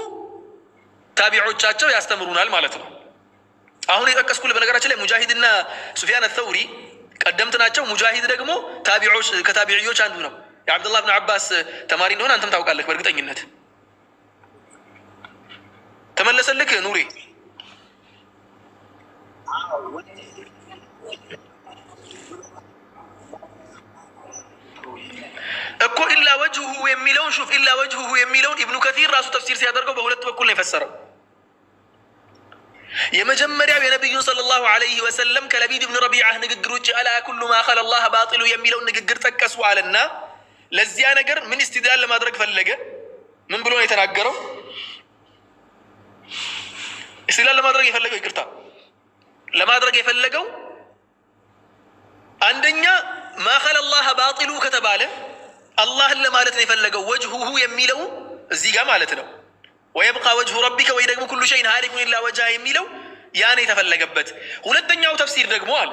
تابعوا تشاتشو يستمرون المالتنا. አሁን የጠቀስኩ በነገራችን ላይ ሙጃሂድና ሱፊያን አልተውሪ ቀደምት ናቸው። ሙጃሂድ ደግሞ ታቢዖች ከታቢዒዎች አንዱ ነው። የአብዱላህ ብን አባስ ተማሪ እንደሆነ አንተም ታውቃለህ በእርግጠኝነት። ተመለሰልክ ኑሪ እኮ ኢላ ወጅሁ የሚለውን ሹፍ ኢላ ወጅሁ የሚለውን ኢብኑ ከሲር ራሱ ተፍሲር ሲያደርገው በሁለት በኩል ነው የፈሰረው። የመጀመሪያው የነብዩን ሰለላሁ ዐለይሂ ወሰለም ከለቢድ ብን ረቢዓህ ንግግር ውጭ አላ ኩሉ ማ ኸለ አላህ ባጢሉ የሚለውን ንግግር ጠቀሱ አለና ለዚያ ነገር ምን ኢስቲድላል ለማድረግ ፈለገ? ምን ብሎ ነው የተናገረው? ኢስቲድላል ለማድረግ የፈለገው ይቅርታ ለማድረግ የፈለገው አንደኛ ማ ኸለ አላህ ባጢሉ ከተባለ አላህን ለማለት ነው የፈለገው። ወጅሁሁ የሚለው እዚህ ጋር ማለት ነው። ወይብቃ ወጅሁ ረቢከ ወይ ደግሞ ኩሉ ሸይን ሃሊኩን ኢላ ወጅሃ የሚለው ያኔ የተፈለገበት። ሁለተኛው ተፍሲር ደግሞ አለ።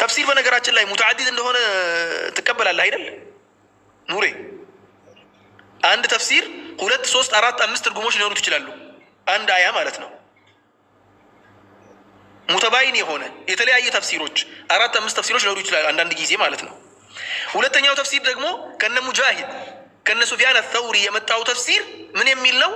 ተፍሲር በነገራችን ላይ ሙተዓዲድ እንደሆነ ትቀበላለህ አይደል ኑሬ? አንድ ተፍሲር 2 3 4 5 ትርጉሞች ሊኖሩት ይችላሉ። አንድ አያ ማለት ነው። ሙተባይን የሆነ የተለያየ ተፍሲሮች 4 5 ተፍሲሮች ሊኖሩ ይችላሉ አንዳንድ ጊዜ ማለት ነው። ሁለተኛው ተፍሲር ደግሞ ከነ ሙጃሂድ ከነ ሱፊያን አልተውሪ የመጣው ተፍሲር ምን የሚል ነው?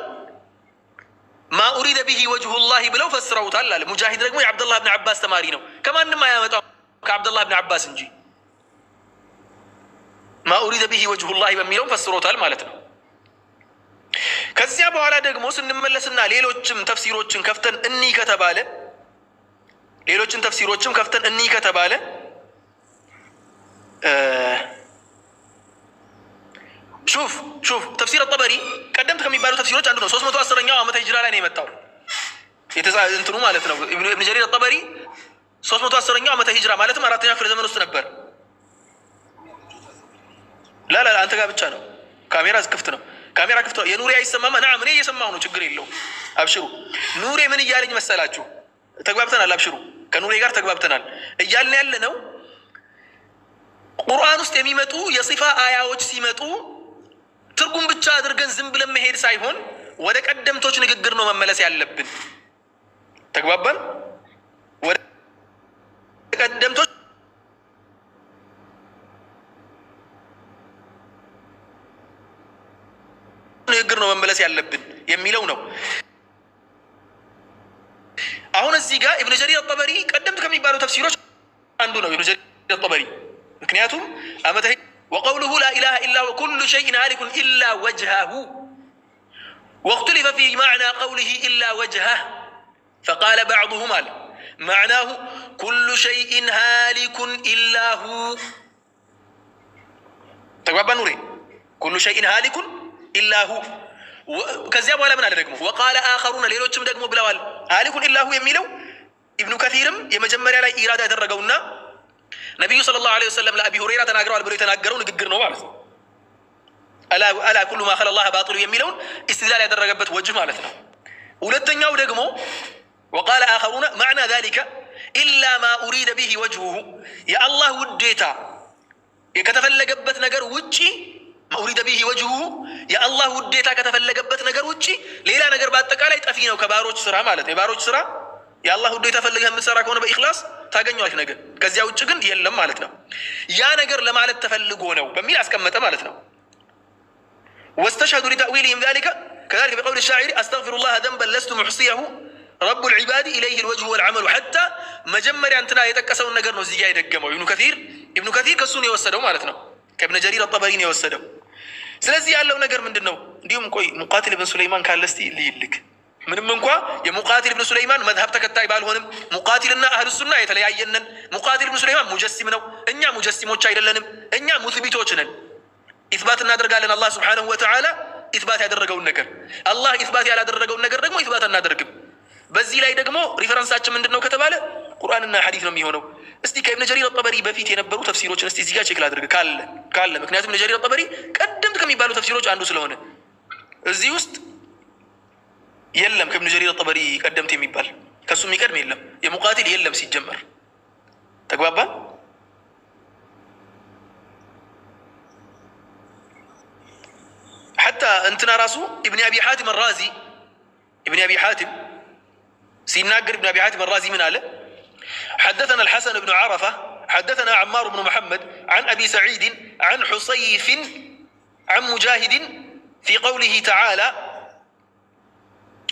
ማ ኡሪደ ቢሂ ወጅሁላህ ብለው ፈስረውታል አለ። ሙጃሂድ ደግሞ የአብዱላህ ብን አባስ ተማሪ ነው። ከማንም አያመጣው ከአብዱላህ ብን አባስ እንጂ ማ ኡሪደ ቢሂ ወጅሁላህ በሚለው ፈስሮታል ማለት ነው። ከዚያ በኋላ ደግሞ ስንመለስና ሌሎችም ተፍሲሮችን ከፍተን እንይ ከተባለ ሹፍ ተፍሲር አጠበሪ ቀደምት ከሚባሉ ተፍሲሮች አንዱ ነው። 310ኛው ዓመተ ሂጅራ ላይ ነው የመጣው እንትኑ ማለት ነው። ኢብኑ ጀሪር አጠበሪ 310ኛው ዓመተ ሂጅራ ማለትም 4ኛ ክፍለ ዘመን ውስጥ ነበር። ላ አንተ ጋር ብቻ ነው ካሜራ ክፍት ነው። ካሜራ ክፍት ነው። የኑሪ አይሰማማ? ነዓም እኔ እየሰማሁ ነው። ችግር የለውም አብሽሩ። ኑሪ ምን እያለኝ መሰላችሁ? ተግባብተናል። አብሽሩ ከኑሪ ጋር ተግባብተናል። እያልን ያለ ነው ቁርአን ውስጥ የሚመጡ የሲፋ አያዎች ሲመጡ ትርጉም ብቻ አድርገን ዝም ብለን መሄድ ሳይሆን ወደ ቀደምቶች ንግግር ነው መመለስ ያለብን። ተግባባን? ወደ ቀደምቶች ንግግር ነው መመለስ ያለብን የሚለው ነው። አሁን እዚህ ጋር ኢብኑ ጀሪር አጠበሪ ቀደምት ከሚባሉ ተፍሲሮች አንዱ ነው ኢብኑ ጀሪር አጠበሪ። ምክንያቱም አመተ وقوله لا إله إلا هو كل شيء هالك إلا وجهه واختلف في معنى قوله إلا وجهه فقال بعضهم معناه كل شيء هالك إلا هو. تقبل نوري كل شيء هالك إلا هو. كذاب ولا من هذا دقمو. وقال آخرون ليلوچم دقمو بلاوال هالك إلا هو يميلو ابن كثيرم يمجمر على إرادة الرقونا ነቢዩ ሰለላሁ ዐለይሂ ወሰለም ለአቢ ሁረይራ ተናግረዋል ብሎ የተናገረው ንግግር ነው ማለት ነው። አላ ኩሉ ማ ኸለ አላህ ባጢሉ የሚለውን ኢስቲድላል ያደረገበት ወጅህ ማለት ነው። ሁለተኛው ደግሞ ወቃለ አኸሩነ መዕና ዛሊከ ኢላ ማ ኡሪደ ቢሂ ወጅሁሁ የአላህ ውዴታ ከተፈለገበት ነገር ውጪ ማ ኡሪደ ቢሂ ወጅሁሁ የአላህ ውዴታ ከተፈለገበት ነገር ውጪ ሌላ ነገር በአጠቃላይ ጠፊ ነው ከባሮች ስራ ማለት ነው። የባሮች ስራ የአላህ ውዴታ ፈልገህ የምትሰራ ከሆነ በኢኽላስ ታገኘዋለህ ነገር፣ ከዚያ ውጭ ግን የለም ማለት ነው። ያ ነገር ለማለት ተፈልጎ ነው በሚል አስቀመጠ ማለት ነው። ወስተሽሀዱ ሊተእዊሊሂም ዛሊከ ከዛሊከ ቢቀውሊ ሻዒሪ አስተግፊሩላህ ዘንበን ለስቱ ሙሕሲየሁ ረቡል ዒባዲ ኢለይሂ ልወጅሁ ወልዓመሉ ሐታ መጀመሪያ እንትና የጠቀሰውን ነገር ነው እዚህ ጋ የደገመው ኢብኑ ከሲር ከሱ ነው የወሰደው ማለት ነው። ከኢብኑ ጀሪር አጠበሪ ነው የወሰደው። ስለዚህ ያለው ነገር ምንድን ነው? እንዲሁም ቆይ ሙቃቲል ብን ሱለይማን ካለ እስቲ ልይልክ። ምንም እንኳ የሙቃቲል ብን ሱለይማን መዝሀብ ተከታይ ባልሆንም ሙቃቲልና አህሉ ሱና የተለያየንን። ሙቃቲል ብን ሱለይማን ሙጀሲም ነው፣ እኛ ሙጀሲሞች አይደለንም። እኛ ሙስቢቶች ነን። ኢትባት እናደርጋለን አላህ ሱብሓነሁ ወተዓላ ኢትባት ያደረገውን ነገር። አላህ ኢትባት ያላደረገውን ነገር ደግሞ ኢትባት አናደርግም። በዚህ ላይ ደግሞ ሪፈረንሳችን ምንድን ነው ከተባለ ቁርአንና ሐዲስ ነው የሚሆነው። እስቲ ከኢብኑ ጀሪር አጠበሪ በፊት የነበሩ ተፍሲሮችን እስቲ እዚህ ጋር ቼክ ላድርግ ካለ ምክንያቱም ኢብኑ ጀሪር አጠበሪ ቀደምት ከሚባሉ ተፍሲሮች አንዱ ስለሆነ እዚህ ውስጥ የለም። ከኢብኑ ጀሪር አጠበሪ ቀደምት የሚባል ከሱ የሚቀድም የለም። የሙቃቲል የለም ሲጀመር። ተግባባን? حتى انتنا راسو ابن ابي حاتم الرازي سيناقر ابن ابي حاتم الرازي من آله حدثنا الحسن بن عرفة حدثنا عمار بن محمد عن ابي سعيد عن حصيف عن مجاهد في قوله تعالى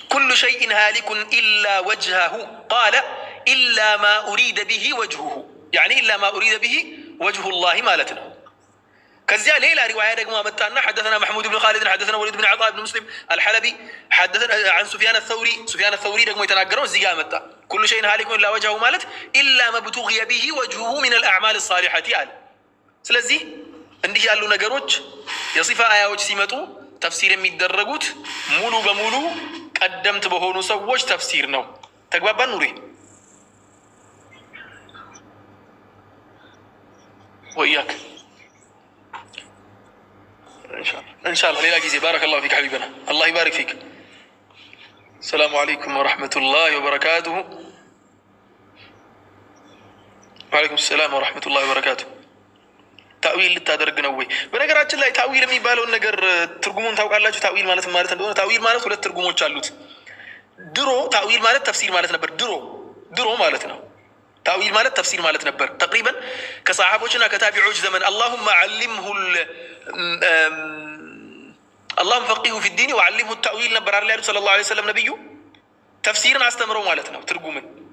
كل شيء هالك الا وجهه قال الا ما اريد به وجهه، يعني الا ما اريد به وجه الله مالتنا. كذا ليلة رواية دقمة متانا حدثنا محمود بن خالد حدثنا وليد بن عطاء بن مسلم الحلبي حدثنا عن سفيان الثوري دقمة يتناقرون زيقا متا كل شيء هالك إلا وجهه مالت إلا ما بتغي به وجهه من الأعمال الصالحة آل. سلزي عندي قالوا نقروج يصفى آيات سيمتو تفسير ميدرجوت مولو بمولو قدمت بهونو سووش تفسير نو تقبل نوري وإياك إن شاء الله ليلة جيزي. بارك الله فيك حبيبنا، الله يبارك فيك. السلام عليكم ورحمة الله وبركاته. وعليكم السلام ورحمة الله وبركاته. تأويل للتادرق نووي بنقرأت الله تأويل ميبالون نقر ترقمون توقع الله تأويل مالت مالت تأويل مالت ولا ترقمون تشالوت درو تأويل مالت تفسير مالت نبر درو مالتنا تأويل مالت تفسير مالت نبر تقريبا كصحابوشنا كتابعوش زمن اللهم علمه اللهم فقهه في الدين وعلمه التأويل نبر عليه صلى الله عليه وسلم نبيه تفسيرنا استمروا مالتنا ترقمون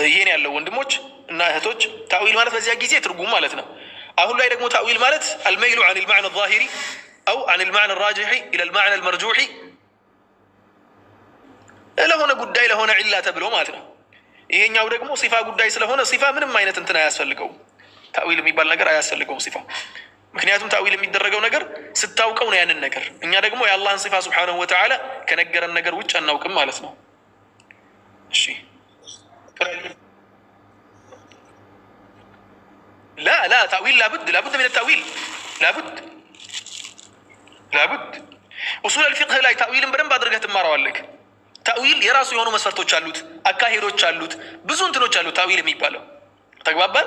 ይሄን ያለው ወንድሞች እና እህቶች ታዊል ማለት በዚያ ጊዜ ትርጉም ማለት ነው። አሁን ላይ ደግሞ ታዊል ማለት الميل عن المعنى الظاهري او عن المعنى الراجح الى المعنى المرجوح ለሆነ ጉዳይ ለሆነ ዒላ ተብሎ ማለት ነው። ይሄኛው ደግሞ ሲፋ ጉዳይ ስለሆነ ሲፋ ምንም አይነት እንትን አያስፈልገውም። ታዊል የሚባል ነገር አያስፈልገውም ሲፋ። ምክንያቱም ታዊል የሚደረገው ነገር ስታውቀው ነው ያንን ነገር። እኛ ደግሞ የአላህን ሲፋ ሱብሓነሁ ወተዓላ ከነገረን ነገር ውጭ አናውቅም ማለት ነው። እሺ لا تأويل لابد من التأويل لابد أصول الفقه لا تأويل بدن بادرجة تماروا لك تأويل يراسو يهونو مسفرتو تشالوت أكاهيرو تشالوت بزون تنو تشالوت تأويل ميبالو تقبل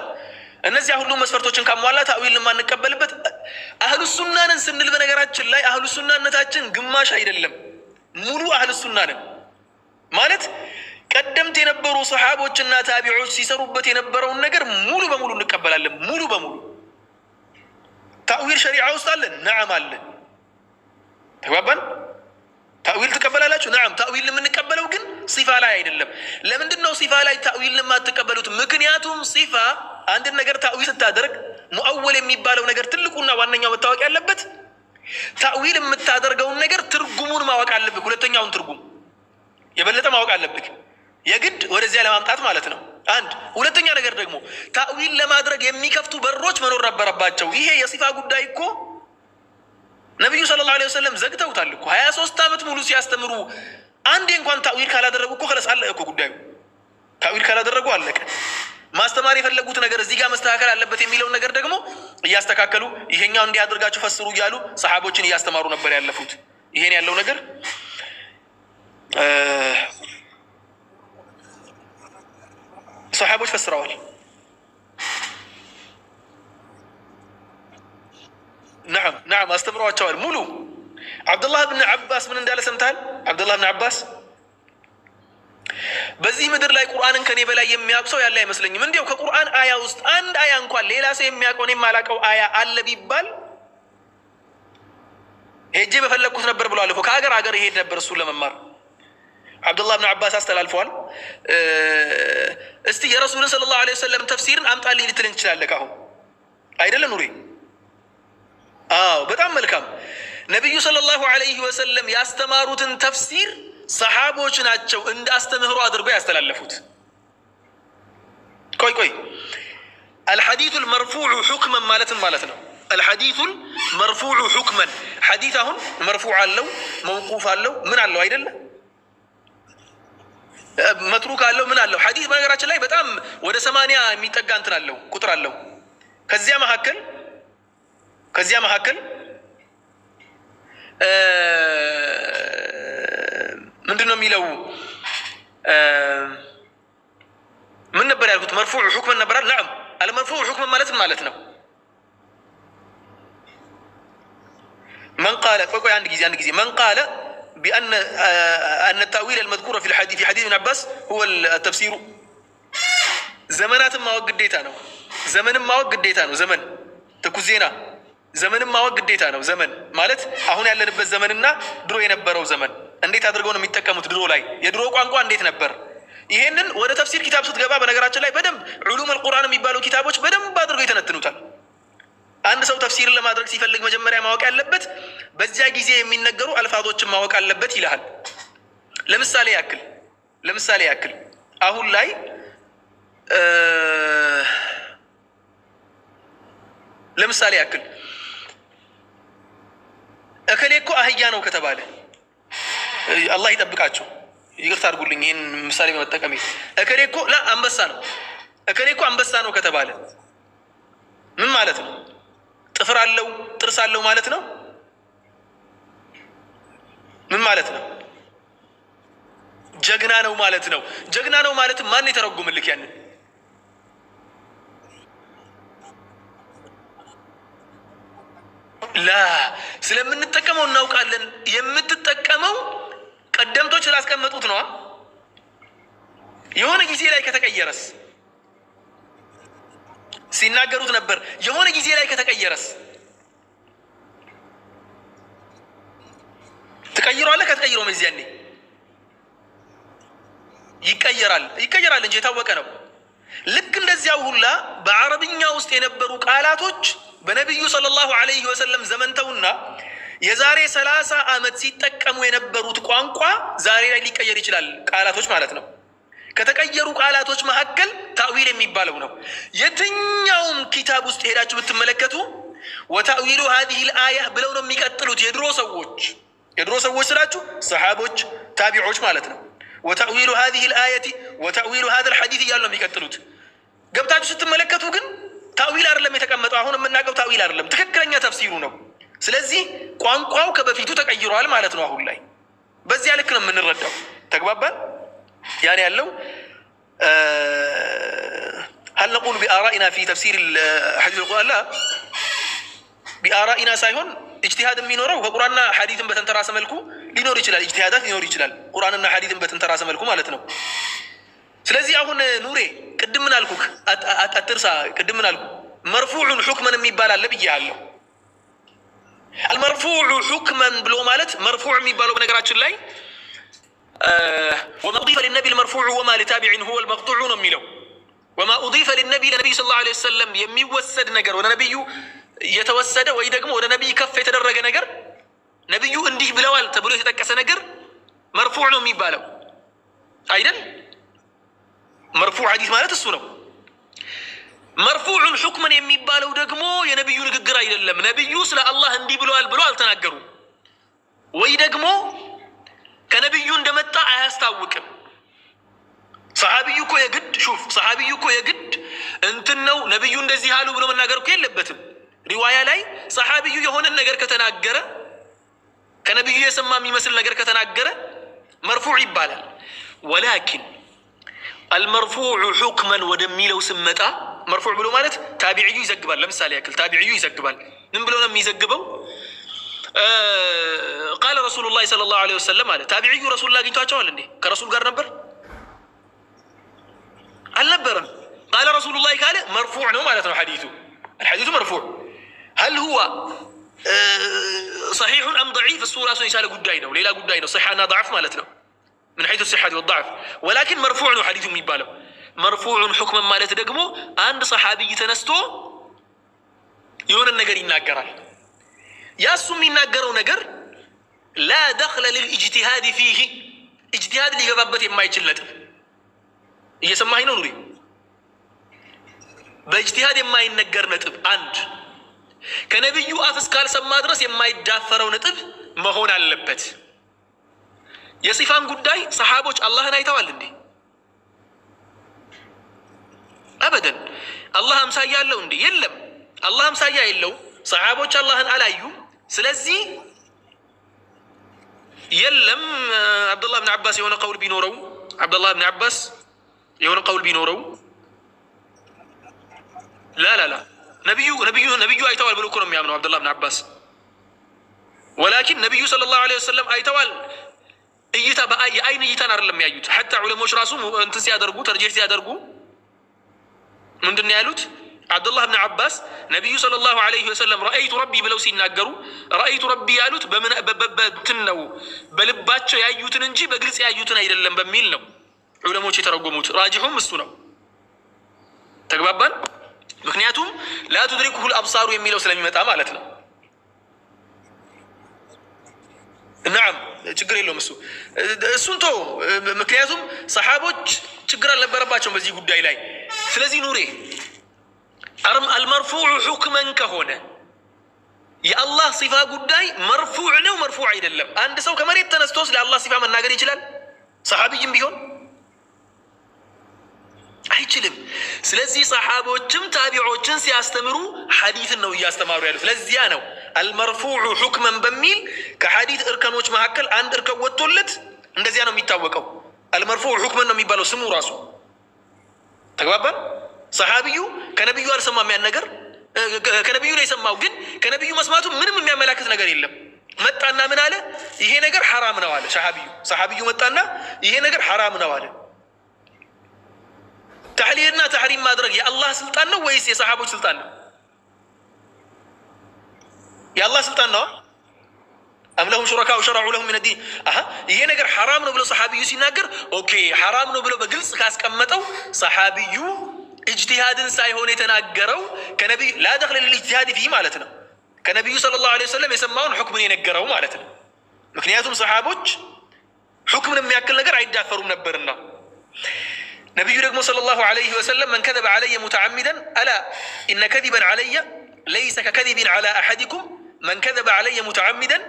እነዚያ ሁሉ መስፈርቶችን ካሟላ ተአዊል ማንቀበልበት አህሉ ሱናንን ስንል በነገራችን ላይ አህሉ ሱናነታችን ግማሽ አይደለም ሙሉ አህሉ ሱናን ማለት ቀደምት የነበሩ ሱሐቦችና ታቢዑች ሲሰሩበት የነበረውን ነገር ሙሉ በሙሉ እንቀበላለን። ሙሉ በሙሉ ተአዊል ሸሪዓ ውስጥ አለ? ነዓም አለ። ተግባባን? ተአዊል ትቀበላላችሁ? ነዓም። ተአዊል የምንቀበለው ግን ሲፋ ላይ አይደለም። ለምንድን ነው ሲፋ ላይ ተአዊል የማትቀበሉት? ምክንያቱም ሲፋ አንድ ነገር ተአዊል ስታደርግ ሙአወል የሚባለው ነገር ትልቁና ዋነኛው መታወቅ ያለበት ተአዊል የምታደርገውን ነገር ትርጉሙን ማወቅ አለብህ። ሁለተኛውን ትርጉም የበለጠ ማወቅ አለብህ የግድ ወደዚያ ለማምጣት ማለት ነው። አንድ ሁለተኛ ነገር ደግሞ ተአዊል ለማድረግ የሚከፍቱ በሮች መኖር ነበረባቸው። ይሄ የሲፋ ጉዳይ እኮ ነብዩ ሰለላሁ ዐለይሂ ወሰለም ዘግተውታል እኮ 23 ዓመት ሙሉ ሲያስተምሩ አንዴ እንኳን ተአዊል ካላደረጉ እኮ خلاص አለቀ እኮ ጉዳዩ። ተአዊል ካላደረጉ አለቀ። ማስተማር የፈለጉት ነገር እዚህ ጋር መስተካከል አለበት የሚለውን ነገር ደግሞ እያስተካከሉ ይሄኛው እንዲያደርጋችሁ ፈስሩ እያሉ ሰሃቦችን እያስተማሩ ነበር ያለፉት። ይሄን ያለው ነገር ሰሃቦች ፈስረዋል። نعم استمروا ሙሉ አብዱላህ ብን አባስ ምን እንዳለ ሰምታል? አብዱላህ ብን አባስ በዚህ ምድር ላይ ቁርአንን ከኔ በላይ የሚያውቅ ሰው ያለ አይመስለኝም። እንዲያው ከቁርአን አያ ውስጥ አንድ አያ እንኳን ሌላ ሰው የሚያውቀው እኔ የማላውቀው አያ አለ ቢባል ሄጄ በፈለኩት ነበር ብሏል እኮ። ከሀገር ሀገር ይሄድ ነበር እሱን ለመማር። አብዱላህ ብን አባስ አስተላልፈዋል። እስቲ የረሱልን ሰለላሁ ዐለይሂ ወሰለም ተፍሲርን አምጣልኝ ልትል እንችላለህ አሁን አይደለም ኑሪ? አዎ በጣም መልካም። ነብዩ ሰለላሁ ዐለይሂ ወሰለም ያስተማሩትን ተፍሲር ሰሃቦች ናቸው እንዳስተምህሩ አድርገው ያስተላለፉት። ቆይ الحديث المرفوع حكما ማለት ነው። الحديث المرفوع حكما حديث አሁን مرفوع አለው መውቁፍ አለው ምን አለው አይደለ? መትሩክ አለው ምን አለው ሐዲስ በነገራችን ላይ በጣም ወደ 80 የሚጠጋ እንትን አለው ቁጥር አለው ከዚያ መካከል ምንድነው የሚለው ምን ነበር ያልኩት መርፉዕ ሁክም ነበር نعم المرفوع حكما ማለት ነው من قال አንድ ጊዜ من قال بأن التأويل المذكور في الحديث في حديث ابن عباس هو التفسير زمانات ما وقت ديتا ነው زمن ما وقت ديتا ነው زمن ተኩዜና زمن ما وقت ديتا ነው زمن ማለት አሁን ያለንበት ዘመንና ድሮ የነበረው ዘመን እንዴት አድርገው ነው የሚጠቀሙት ድሮ ላይ የድሮ ቋንቋ እንዴት ነበር ይሄንን ወደ ተፍሲር ኪታብ ስትገባ በነገራችን ላይ በደንብ ዑሉም አልቁርአን የሚባሉ ኪታቦች በደንብ አድርገው ይተነትኑታል አንድ ሰው ተፍሲርን ለማድረግ ሲፈልግ መጀመሪያ ማወቅ ያለበት በዚያ ጊዜ የሚነገሩ አልፋዞችን ማወቅ አለበት ይላል ለምሳሌ ያክል አሁን ላይ ለምሳሌ ያክል እከሌኮ አህያ ነው ከተባለ አላህ ይጠብቃቸው ይቅርታ አድርጉልኝ ይሄን ምሳሌ በመጠቀም እከሌኮ አንበሳ ነው ከተባለ ምን ማለት ነው ጥፍር አለው ጥርስ አለው ማለት ነው ምን ማለት ነው ጀግና ነው ማለት ማን የተረጎመልክ ያንን ላ ስለምንጠቀመው እናውቃለን የምትጠቀመው ቀደምቶች ስላስቀመጡት ነው የሆነ ጊዜ ላይ ከተቀየረስ ሲናገሩት ነበር የሆነ ጊዜ ላይ ከተቀየረስ ተቀይሯል ከተቀይሮም እዚያኔ ይቀየራል እንጂ የታወቀ ነው ልክ እንደዚያው ሁላ በአረብኛ ውስጥ የነበሩ ቃላቶች በነብዩ ሰለላሁ ዐለይሂ ወሰለም ዘመንተውና የዛሬ 30 ዓመት ሲጠቀሙ የነበሩት ቋንቋ ዛሬ ላይ ሊቀየር ይችላል ቃላቶች ማለት ነው ከተቀየሩ ቃላቶች መካከል ታዊል የሚባለው ነው የትኛውም ኪታብ ውስጥ ሄዳችሁ ብትመለከቱ ወታዊሉ هذه الايه ብለው ነው የሚቀጥሉት የድሮ ሰዎች ስላችሁ ሰሃቦች ታቢዖች ማለት ነው ወታዊሉ هذه الايه وتاويل هذا الحديث እያሉ ነው የሚቀጥሉት ገብታችሁ ስትመለከቱ ግን ታዊል አይደለም የተቀመጠው አሁን የምናውቀው ታዊል አይደለም ትክክለኛ ተፍሲሩ ነው ስለዚህ ቋንቋው ከበፊቱ ተቀይሯል ማለት ነው አሁን ላይ በዚያ ልክ ነው የምንረዳው ተግባባን يعني ያለው هل نقول بآرائنا في تفسير حديث القرآن لا بآرائنا ሳይሆን اجتهاد የሚኖረው በቁርአንና ሐዲስን በተንተራሰ መልኩ ሊኖር ይችላል اجتهادات ሊኖር ይችላል ቁርአንና ሐዲስን በተንተራሰ መልኩ ማለት ነው ስለዚህ አሁን ኑሬ ቅድም ምን አልኩክ አትርሳ ቅድም ምን አልኩ مرفوع حكما የሚባል አለ ብያለሁ المرفوع حكما ብሎ ማለት مرفوع የሚባለው በነገራችን ላይ وما أضيف للنبي المرفوع وما لتابع هو المقطوع نميله وما أضيف للنبي صلى الله عليه وسلم يميوسد نجر ونبيه يتوسد ويدقم ونبي كف يتدرج نجر نبيه انديه بلوال تبليه يتكس نجر مرفوع نمي باله أيضا مرفوع حديث مالت السنة مرفوع حكما يمي باله دقمو يا نبيه نقر أيضا لم نبيه سلا الله انديه بلوال تنقروا ويدقمو ከነብዩ እንደመጣ አያስታውቅም ሰሃቢዩ እኮ የግድ እንትን ነው ነብዩ እንደዚህ አሉ ብሎ መናገር እኮ የለበትም ሪዋያ ላይ ሰሃቢዩ የሆነ ነገር ከተናገረ ከነብዩ የሰማ የሚመስል ነገር ከተናገረ مرفوع ይባላል ولكن المرفوع حكما ወደሚለው ስመጣ مرفوع ብሎ ማለት ታቢዒዩ ይዘግባል ለምሳሌ ያክል ታቢዒዩ ይዘግባል ምን ብሎ ነው የሚዘግበው قال رسول الله صلى الله عليه وسلم على تابعي رسول الله قلتوا እንዴ ከረሱል ጋር ነበር አልነበረም قال رسول الله قال مرفوع ነው ማለት ነው الحديث مرفوع هل هو صحيح ام ضعيف الصوره يسال ጉዳይ ነው ሌላ ጉዳይ ነው صحه እና ضعف ማለት ነው من حيث الصحه والضعف ولكن مرفوع ነው حديث የሚባለው مرفوع حكما ማለት ደግሞ አንድ ሰሃቢ ተነስቶ የሆነ ነገር ይናገራል ያሱ የሚናገረው ነገር لا دخل للاجتهاد فيه اجتهاد ሊገባበት የማይችል ነጥብ እየሰማኸኝ ነው ኑሪ በእጅቲሃድ የማይነገር ነጥብ አንድ ከነብዩ አፍ እስካልሰማ ድረስ የማይዳፈረው ነጥብ መሆን አለበት የሲፋን ጉዳይ ሰሃቦች አላህን አይተዋል እንዴ አበደን። አላህ አምሳያ አለው እንዴ? የለም። አላህ አምሳያ የለው። ሰሓቦች አላህን አላዩም። ስለዚህ የለም አብዱላህ ብን ዓባስ የሆነ ቀውል ቢኖረው አብዱላህ ብን ዓባስ የሆነ ቀውል ቢኖረው ላ ነቢዩ አይተዋል ብሎ እኮ ነው የሚያምነው አብዱላህ ብን ዓባስ። ወላኪን ነቢዩ ሰለላሁ ዐለይሂ ወሰለም አይተዋል እይታ የአይን እይታን አይደለም ያዩት። ሐታ ዑለሞች ራሱ እንትን ሲያደርጉ ተርጂህ ሲያደርጉ ምንድን ነው ያሉት? አብዱላህ ብን ዓባስ ነቢዩ ሰለላሁ ዐለይሂ ወሰለም ረአይቱ ረቢ ብለው ሲናገሩ ረአይቱ ረቢ ያሉት በትን ነው በልባቸው ያዩትን እንጂ በግልጽ ያዩትን አይደለም በሚል ነው ዑለሞች የተረጎሙት። ራጅሑም እሱ ነው። ተግባባን? ምክንያቱም ላ ቱድሪኩሁ አልአብሳሩ የሚለው ስለሚመጣ ማለት ነው። ናም ችግር የለውም እሱን ተው። ምክንያቱም ሰሓቦች ችግር አልነበረባቸውም በዚህ ጉዳይ ላይ። ስለዚህ ኑሬ አልመርፉዕ ሑክመን ከሆነ የአላህ ሲፋ ጉዳይ መርፉዕ ነው መርፉዕ አይደለም? አንድ ሰው ከመሬት ተነስቶ ስለ አላህ ሲፋ መናገር ይችላል? ሰሓቢይም ቢሆን አይችልም። ስለዚህ ሰሓቦችም ታቢዖችን ሲያስተምሩ ሐዲትን ነው እያስተማሩ ያሉት። ለዚያ ነው አልመርፉዕ ሑክመን በሚል ከሐዲት እርከኖች መካከል አንድ እርከን ወጥቶለት እንደዚያ ነው የሚታወቀው። አልመርፉዕ ሑክመን ነው የሚባለው ስሙ ራሱ። ተግባባን? ሰሓቢዩ ከነቢዩ አልሰማም ያን ነገር፣ ከነቢዩ ነው የሰማው። ግን ከነቢዩ መስማቱ ምንም የሚያመላክት ነገር የለም። መጣና ምን አለ? ይሄ ነገር ሐራም ነው አለ። ሰሓቢዩ መጣና ይሄ ነገር ሐራም ነው አለ። ተሕሊልና ተሕሪም ማድረግ የአላህ ስልጣን ነው ወይስ የሰሓቦች ስልጣን ነው? የአላህ ስልጣን ነው። አም ለሁም ሹረካኡ ሸረዑ ለሁም ሚነ ዲን። ይሄ ነገር ሐራም ነው ብሎ ሰሓቢዩ ሲናገር ኦኬ ሐራም ነው ብሎ በግልጽ ካስቀመጠው ሰሓቢዩ እጅቲሃድን ሳይሆን የተናገረው ከነቢዩ ላ ደኽለ ልልእጅቲሃድ ፊህ ማለት ነው። ከነቢዩ ሰለላሁ ዐለይሂ ወሰለም የሰማውን ሑክምን የነገረው ማለት ነው። ምክንያቱም ሰሓቦች ሑክምን የሚያክል ነገር አይዳፈሩም ነበርና። ነቢዩ ደግሞ ሰለላሁ ዐለይሂ ወሰለም መን ከዘበ ዐለየ ሙተዓሚደን አላ ኢነ ከዚበን ዐለየ ለይሰ ከከዚቢን ዐላ አሐዲኩም መን ከዘበ ዐለየ ሙተዓሚደን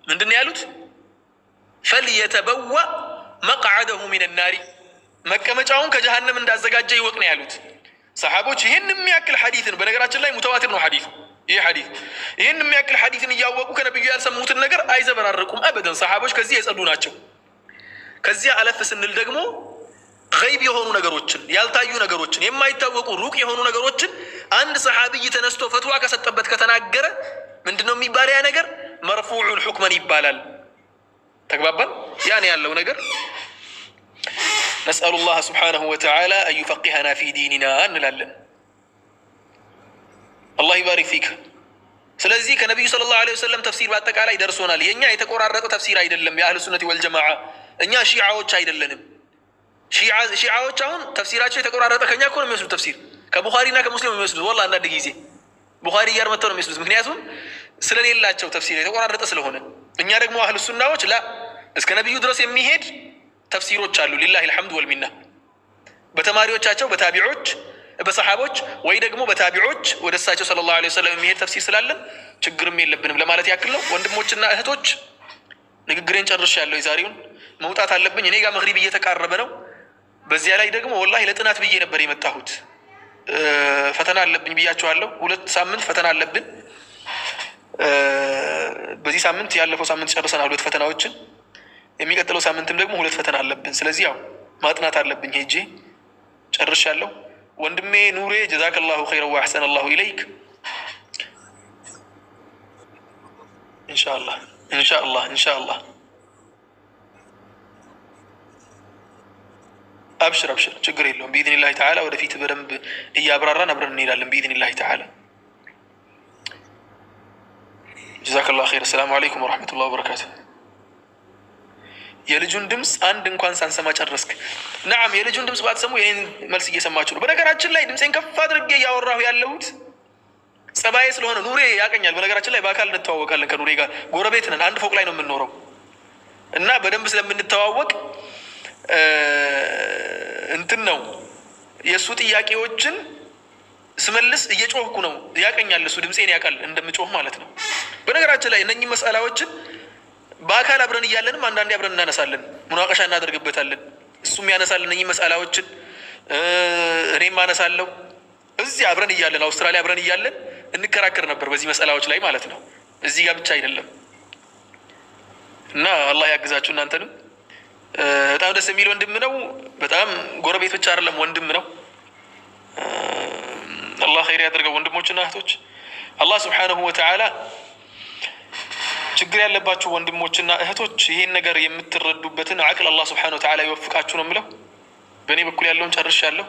ምንድን ነው ያሉት? ፈልየተበወእ መቅዐደሁ ሚነ ናሪ መቀመጫውን ከጀሃነም እንዳዘጋጀ ይወቅ ነው ያሉት ሰሓቦች። ይህን የሚያክል ሐዲትን በነገራችን ላይ ሙተዋቲር ነው ሐዲቱ። ይህ ሐዲት ይህን የሚያክል ሐዲትን እያወቁ ከነቢዩ ያልሰሙትን ነገር አይዘበራርቁም አበደን። ሰሓቦች ከዚህ የጸዱ ናቸው። ከዚያ አለፍ ስንል ደግሞ ገይብ የሆኑ ነገሮችን፣ ያልታዩ ነገሮችን፣ የማይታወቁ ሩቅ የሆኑ ነገሮችን አንድ ሰሓቢይ ተነስቶ ፈትዋ ከሰጠበት ከተናገረ ምንድን ነው የሚባል? ያ ነገር መርፉዑን ሑክመን ይባላል። ተግባባን? ያን ያለው ነገር ነስአሉ ላህ ስብሓነሁ ወተዓላ አን ዩፈቂሀና ፊ ዲኒና እንላለን። አላህ ይባሪክ ፊክ። ስለዚህ ከነቢዩ ሰለላሁ ዐለይሂ ወሰለም ተፍሲር በአጠቃላይ ደርሶናል። የእኛ የተቆራረጠ ተፍሲር አይደለም። የአህሉ ሱነቲ ወልጀማዓ እኛ ሺዓዎች አይደለንም። ሺዓዎች አሁን ተፍሲራቸው የተቆራረጠ ከኛ እኮ ነው የሚወስዱት። ተፍሲር ከቡኻሪና ከሙስሊም የሚወስዱት ወላሂ አንዳንድ ጊዜ ቡኻሪ ጋር መጥተው ነው የሚወስዱት። ምክንያቱም ስለሌላቸው ተፍሲር የተቆራረጠ ስለሆነ። እኛ ደግሞ አህሉ ሱናዎች ላ እስከ ነቢዩ ድረስ የሚሄድ ተፍሲሮች አሉ። ሊላሂ አልሐምዱ ወልሚና በተማሪዎቻቸው በታቢዖች በሰሓቦች ወይ ደግሞ በታቢዖች ወደ እሳቸው ሰለላሁ ዐለይሂ ወሰለም የሚሄድ ተፍሲር ስላለን ችግርም የለብንም ለማለት ያክል ነው። ወንድሞችና እህቶች ንግግሬን ጨርሻለሁ። የዛሬውን መውጣት አለብኝ። እኔ ጋር መግሪብ እየተቃረበ ነው። በዚያ ላይ ደግሞ ወላሂ ለጥናት ብዬ ነበር የመጣሁት። ፈተና አለብኝ ብያቸዋለሁ። 2 ሳምንት ፈተና አለብን። በዚህ ሳምንት ያለፈው ሳምንት ጨርሰናል 2 ፈተናዎችን። የሚቀጥለው ሳምንትም ደግሞ 2 ፈተና አለብን። ስለዚህ ያው ማጥናት አለብኝ። ሄጄ ጨርሻለሁ። ወንድሜ ኑሬ ጀዛከላሁ ኸይረን ወአሕሰነ አላሁ ኢለይክ። ኢንሻአላህ አብሽር ችግር የለውም። ቢኢዝኒላሂ ተዓላ ወደፊት በደንብ እያብራራን አብረን እንሄዳለን ቢኢዝኒላሂ ተዓላ። ጀዛከላሁ ኸይር። ሰላሙ አለይኩም ወረሕመቱላሂ ወበረካቱ። የልጁን ድምፅ አንድ እንኳን ሳንሰማ ጨረስክ። ነዓም የልጁን ድምፅ ባትሰሙ የኔን መልስ እየሰማችሁ ነው። በነገራችን ላይ ድምፄን ከፍ አድርጌ እያወራሁ ያለሁት ጸባዬ ስለሆነ ኑሬ ያቀኛል። በነገራችን ላይ በአካል እንተዋወቃለን። ከኑሬ ጋር ጎረቤት ነን። አንድ ፎቅ ላይ ነው የምንኖረው እና በደንብ ስለምንተዋወቅ እንትን ነው የእሱ ጥያቄዎችን ስመልስ እየጮህኩ ነው። ያቀኛል፣ እሱ ድምፄን ያውቃል እንደምጮህ ማለት ነው። በነገራችን ላይ እነኚህ መስአላዎችን በአካል አብረን እያለንም አንዳንዴ አብረን እናነሳለን፣ ሙናቀሻ እናደርግበታለን። እሱም ያነሳል እነኚህ መስአላዎችን። እኔም አነሳለሁ። እዚህ አብረን እያለን አውስትራሊያ አብረን እያለን እንከራከር ነበር በዚህ መስአላዎች ላይ ማለት ነው። እዚህ ጋር ብቻ አይደለም እና አላህ ያግዛችሁ እናንተንም። በጣም ደስ የሚል ወንድም ነው። በጣም ጎረቤት ብቻ አይደለም ወንድም ነው። አላህ ኸይር ያድርገው። ወንድሞችና እህቶች አላህ ሱብሓነሁ ወተዓላ ችግር ያለባችሁ ወንድሞችና እህቶች ይሄን ነገር የምትረዱበትን አቅል አላህ ሱብሓነሁ ወተዓላ ይወፍቃችሁ ነው የምለው። በእኔ በኩል ያለውን ጨርሻለሁ።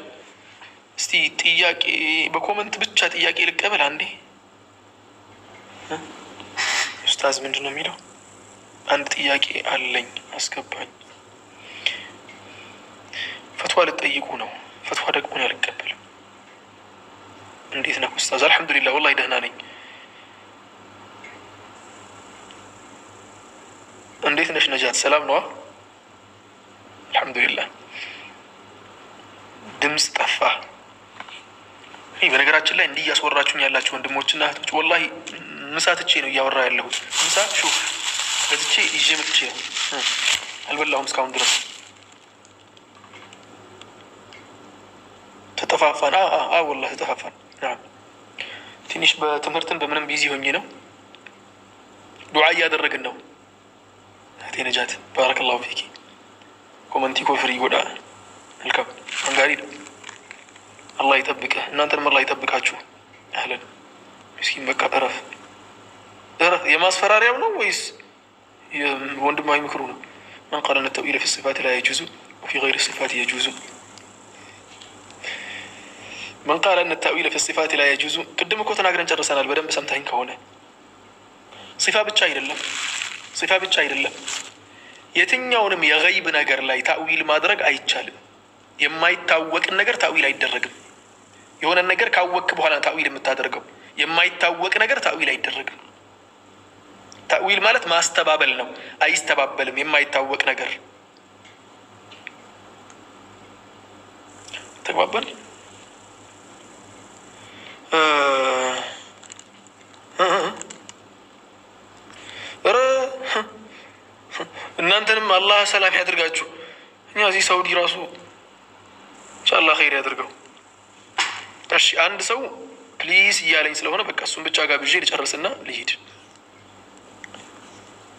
እስቲ ጥያቄ በኮመንት ብቻ ጥያቄ ልቀበል አንዴ። ኡስታዝ ምንድን ነው የሚለው? አንድ ጥያቄ አለኝ አስገባኝ። ፈትዋ ልጠይቁ ነው። ፈትዋ ደግሞ አልቀበልም። እንዴት ነህ ኡስታዝ? አልሐምዱሊላህ ወላሂ ደህና ነኝ። እንዴት ነሽ ነጃት? ሰላም ነዋ? አልሐምዱሊላህ። ድምፅ ጠፋ። በነገራችን ላይ እንዲህ እያስወራችሁኝ ያላችሁ ወንድሞችና እህቶች ወላሂ ምሳ ትቼ ነው እያወራ ያለሁት። ምሳ ሹፍ በትቼ ይዤ መጥቼ ነው። አልበላሁም እስካሁን ድረስ። ተጠፋፋን። ወላሂ ተጠፋፋን። ትንሽ በትምህርትን በምንም ቢዚ ሆኜ ነው። ዱዓ እያደረግን ነው። እህቴ ነጃት ባረከላሁ ፊኪ። ኮመንቲ ኮፍሪ ወዳ መልካም አንጋሪ ነው። አላህ ይጠብቅህ፣ እናንተንም አላህ ይጠብቃችሁ። አህለን ምስኪን በቃ እረፍ። የማስፈራሪያው ነው ወይስ ወንድማዊ ምክሩ ነው? መን ቃለ ተእዊለ ፊ ሲፋት ላ የጁዙ ወፊ ገይሪ ሲፋት የጁዙ። መን ቃለ ተእዊለ ፊ ሲፋት ላ የጁዙ ቅድም እኮ ተናግረን ጨርሰናል። በደንብ ሰምተኸኝ ከሆነ ሲፋ ብቻ አይደለም የትኛውንም የገይብ ነገር ላይ ታዊል ማድረግ አይቻልም። የማይታወቅን ነገር ታዊል አይደረግም። የሆነ ነገር ካወቅክ በኋላ ታዊል የምታደርገው። የማይታወቅ ነገር ታዊል አይደረግም። ታዊል ማለት ማስተባበል ነው። አይስተባበልም የማይታወቅ ነገር። ተግባባን? እናንተንም አላህ ሰላም ያድርጋችሁ። እኛ እዚህ ሳውዲ ራሱ ኢንሻአላህ ኸይር ያድርገው። እሺ አንድ ሰው ፕሊዝ እያለኝ ስለሆነ በቃ እሱን ብቻ ጋብዤ ልጨርስና ልሂድ።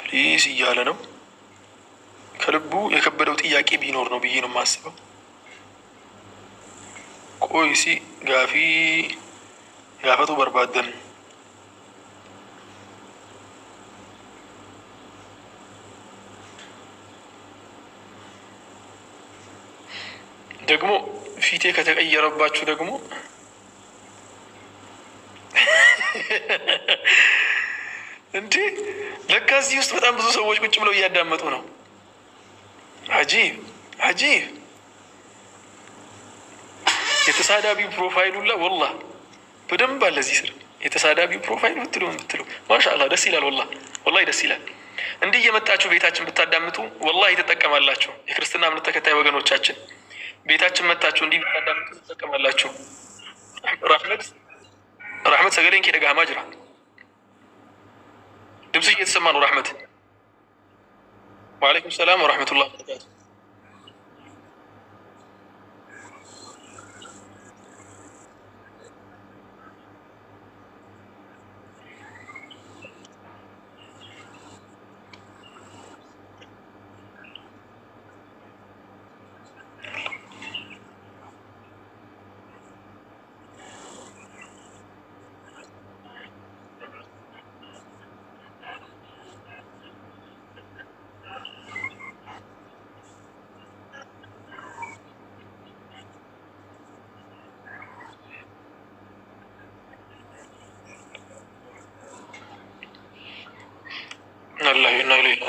ፕሊዝ እያለ ነው። ከልቡ የከበደው ጥያቄ ቢኖር ነው ብዬ ነው የማስበው። ቆይሲ ጋፊ ጋፈቱ በርባደን ደግሞ ፊቴ ከተቀየረባችሁ ደግሞ እንዴ ለካ እዚህ ውስጥ በጣም ብዙ ሰዎች ቁጭ ብለው እያዳመጡ ነው። አጂብ አጂብ። የተሳዳቢው ፕሮፋይሉ ላ ወላሂ በደንብ አለ እዚህ ስር። የተሳዳቢው ፕሮፋይል ብትሉ ማሻአላህ ደስ ይላል። ወላሂ ደስ ይላል። እንዲህ እየመጣችሁ ቤታችን ብታዳምጡ ወላሂ ትጠቀማላችሁ። የክርስትና እምነት ተከታይ ወገኖቻችን ቤታችን መጣችሁ እንዲህ ብታዳምጡ ትጠቀማላችሁ። ረሕመት ሰገሌን ኬደጋ ማጅራ ድምጽ እየተሰማ ነው። ረሕመት ወዓለይኩም ሰላም ወረሕመቱላህ ወበረካቱ። አላህ እና ኢለይሂ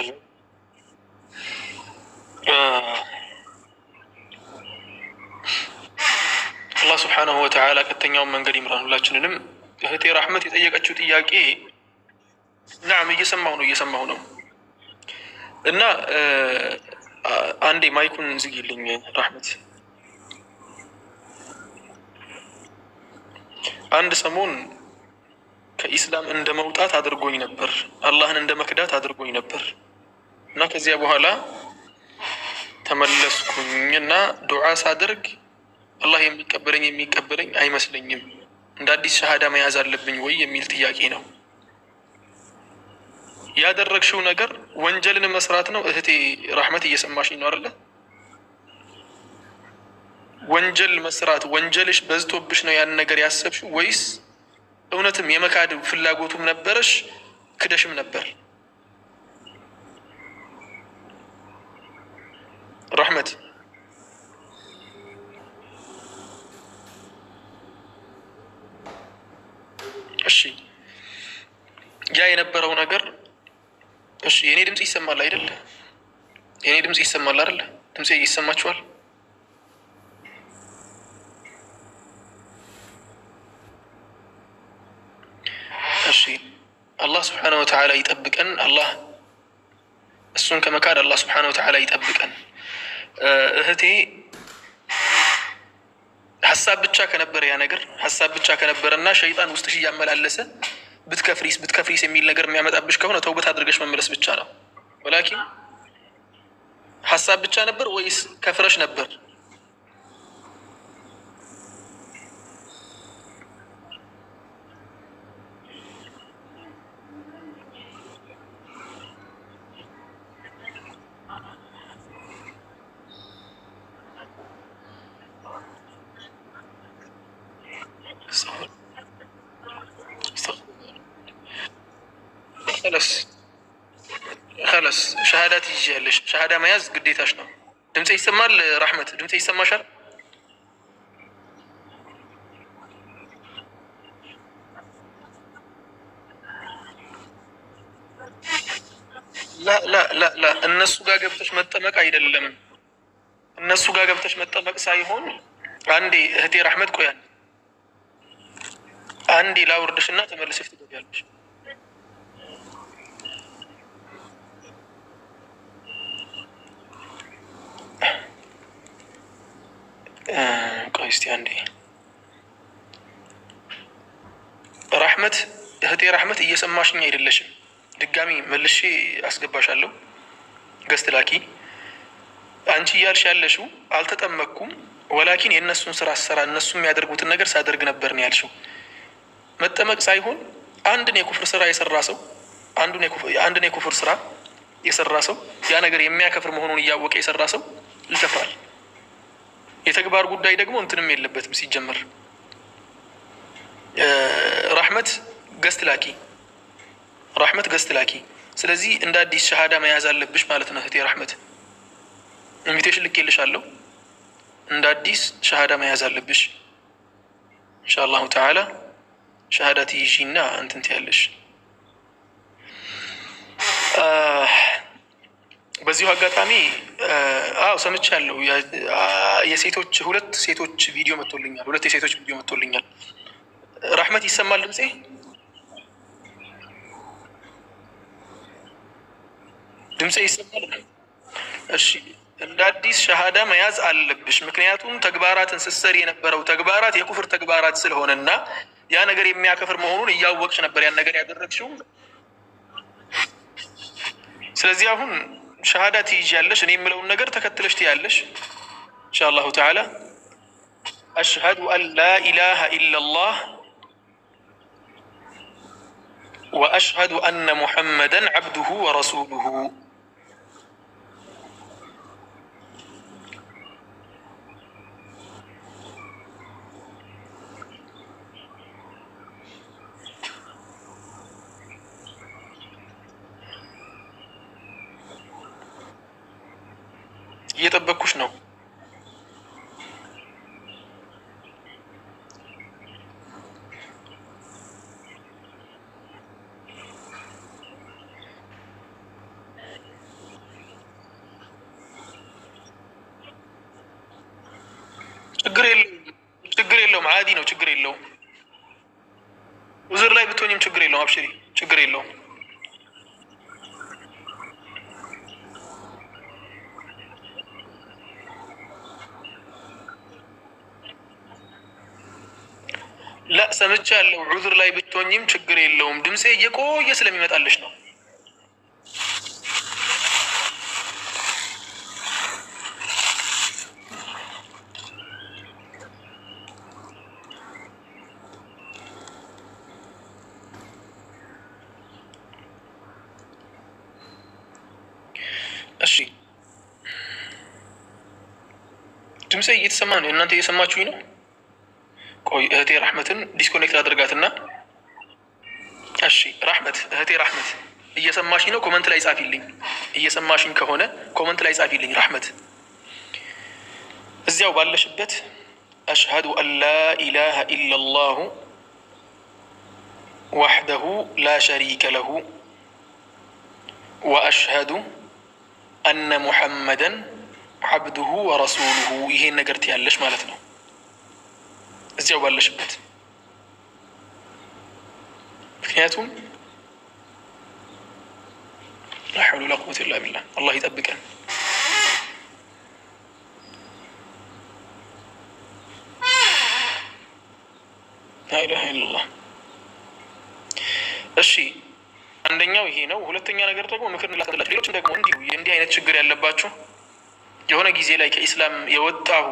አላህ ሱብሓነሁ ወተዓላ ቀጥተኛውን መንገድ ይምራን ሁላችንንም። እህቴ ረሕመት የጠየቀችው ጥያቄ ናም እየሰማሁ ነው እና አንዴ ማይኩን ዝጊልኝ ረሕመት። አንድ ሰሞን ከኢስላም እንደ መውጣት አድርጎኝ ነበር፣ አላህን እንደ መክዳት አድርጎኝ ነበር እና ከዚያ በኋላ ተመለስኩኝና ዱዓ ሳደርግ አላህ የሚቀበለኝ አይመስለኝም። እንደ አዲስ ሸሃዳ መያዝ አለብኝ ወይ የሚል ጥያቄ ነው። ያደረግሽው ነገር ወንጀልን መስራት ነው። እህቴ ራህመት እየሰማሽኝ ነው አይደለ? ወንጀል መስራት ወንጀልሽ በዝቶብሽ ነው ያን ነገር ያሰብሽው ወይስ እውነትም የመካድ ፍላጎቱም ነበረሽ ክደሽም ነበር? ራህመት እሺ፣ ያ የነበረው ነገር እሺ። የኔ ድምጽ ይሰማል አይደለ? የኔ ድምጽ ይሰማል አይደለ? ድምጽ ይሰማችኋል? እሺ። አላህ ስብሓነሁ ወተዓላ ይጠብቀን። አላህ እሱን ከመካድ አላህ ስብሓነሁ ወተዓላ ይጠብቀን። እህቴ ሀሳብ ብቻ ከነበረ ያ ነገር ሀሳብ ብቻ ከነበረና ሸይጣን ውስጥሽ እያመላለሰ ብትከፍሪስ የሚል ነገር የሚያመጣብሽ ከሆነ ተውበት አድርገሽ መመለስ ብቻ ነው። ወላኪን ሀሳብ ብቻ ነበር ወይስ ከፍረሽ ነበር? خلاص ሸሃዳ ትይዣለሽ። ሸሃዳ መያዝ ግዴታሽ ነው። ድምጼ ይሰማል? ራህመት ድምጼ ይሰማሻል? ላ እነሱ ጋር ገብተሽ መጠመቅ አይደለም። እነሱ ጋር ገብተሽ መጠመቅ ሳይሆን አንዴ እህቴ ራህመት ቆያን አንዴ ላውርድሽና ተመልሰሽ ትገቢያለሽ። ቆይ እስቲ አንዴ ራህመት እህቴ ራህመት እየሰማሽኝ አይደለሽም? ድጋሚ መልሼ አስገባሻለሁ። ገስት ላኪ። አንቺ እያልሽ ያለሽው አልተጠመቅኩም፣ ወላኪን የእነሱን ስራ አሰራ እነሱ የሚያደርጉትን ነገር ሳደርግ ነበር ነው ያልሽው። መጠመቅ ሳይሆን አንድን የኩፍር ስራ የሰራ ሰው አንድን የኩፍር ስራ የሰራ ሰው ያ ነገር የሚያከፍር መሆኑን እያወቀ የሰራ ሰው ይከፍራል። የተግባር ጉዳይ ደግሞ እንትንም የለበትም ሲጀመር። ራህመት ገስት ላኪ። ስለዚህ እንደ አዲስ ሸሃዳ መያዝ አለብሽ ማለት ነው እህቴ ራህመት። ኢንቪቴሽን ልኬልሻለሁ። እንደ አዲስ ሸሃዳ መያዝ አለብሽ ኢንሻአላሁ ተዓላ። ሸሃዳ ትይዢና እንትን ትያለሽ። በዚሁ አጋጣሚ ሰምቻለሁ። የሴቶች ሁለት የሴቶች ቪዲዮ መጥቶልኛል። ራህመት ይሰማል ድምጼ? ድምጼ ይሰማል? እሺ። እንደ አዲስ ሸሃዳ መያዝ አለብሽ። ምክንያቱም ተግባራትን ስትሰሪ የነበረው ተግባራት የኩፍር ተግባራት ስለሆነና ያ ነገር የሚያከፍር መሆኑን እያወቅሽ ነበር ያን ነገር ያደረግሽው። ስለዚህ አሁን ሸሃዳ ትይዣለሽ። እኔ የምለውን ነገር ተከትለሽ ትያለሽ ኢንሻአላሁ ተዓላ። አሽሀዱ አን ላ ኢላሃ ኢለላህ ወአሽሀዱ አነ ሙሐመደን ዐብዱሁ ወረሱሉሁ። እየጠበቅኩሽ ነው። ችግር የለውም። አዲ ነው። ችግር የለውም። ውዝር ላይ ብትሆኝም ችግር የለውም። አብሽሪ፣ ችግር የለውም። لا ሰምቻለሁ። ዑዝር ላይ ብትሆኝም ችግር የለውም። ድምጼ እየቆየ ስለሚመጣልሽ ነው። ድምጼ እየተሰማ ነው? እናንተ እየሰማችሁኝ ነው? ቆይ እህቴ ራህመትን ዲስኮኔክት አድርጋትና። እሺ ራህመት፣ እህቴ ራህመት እየሰማሽኝ ነው? ኮመንት ላይ ጻፊልኝ። እየሰማሽኝ ከሆነ ኮመንት ላይ ጻፊልኝ ራህመት። እዚያው ባለሽበት አሽሀዱ አን ላ ኢላሃ ኢለላሁ ወሕደሁ ላ ሸሪከ ለሁ ወአሽሀዱ አነ ሙሐመደን ዓብዱሁ ወረሱሉሁ። ይሄን ነገር ትያለሽ ማለት ነው እዚያው ባለሽበት። ምክንያቱም ላ ሐውለ ወላ ቁወተ ኢላ ቢላህ አላህ ይጠብቀን። ላ ኢላሃ ኢለላህ። እሺ አንደኛው ይሄ ነው። ሁለተኛ ነገር ደግሞ ምክር ላስቀምጥላችሁ። ሌሎችም ደግሞ እንዲህ አይነት ችግር ያለባችሁ የሆነ ጊዜ ላይ ከኢስላም የወጣሁ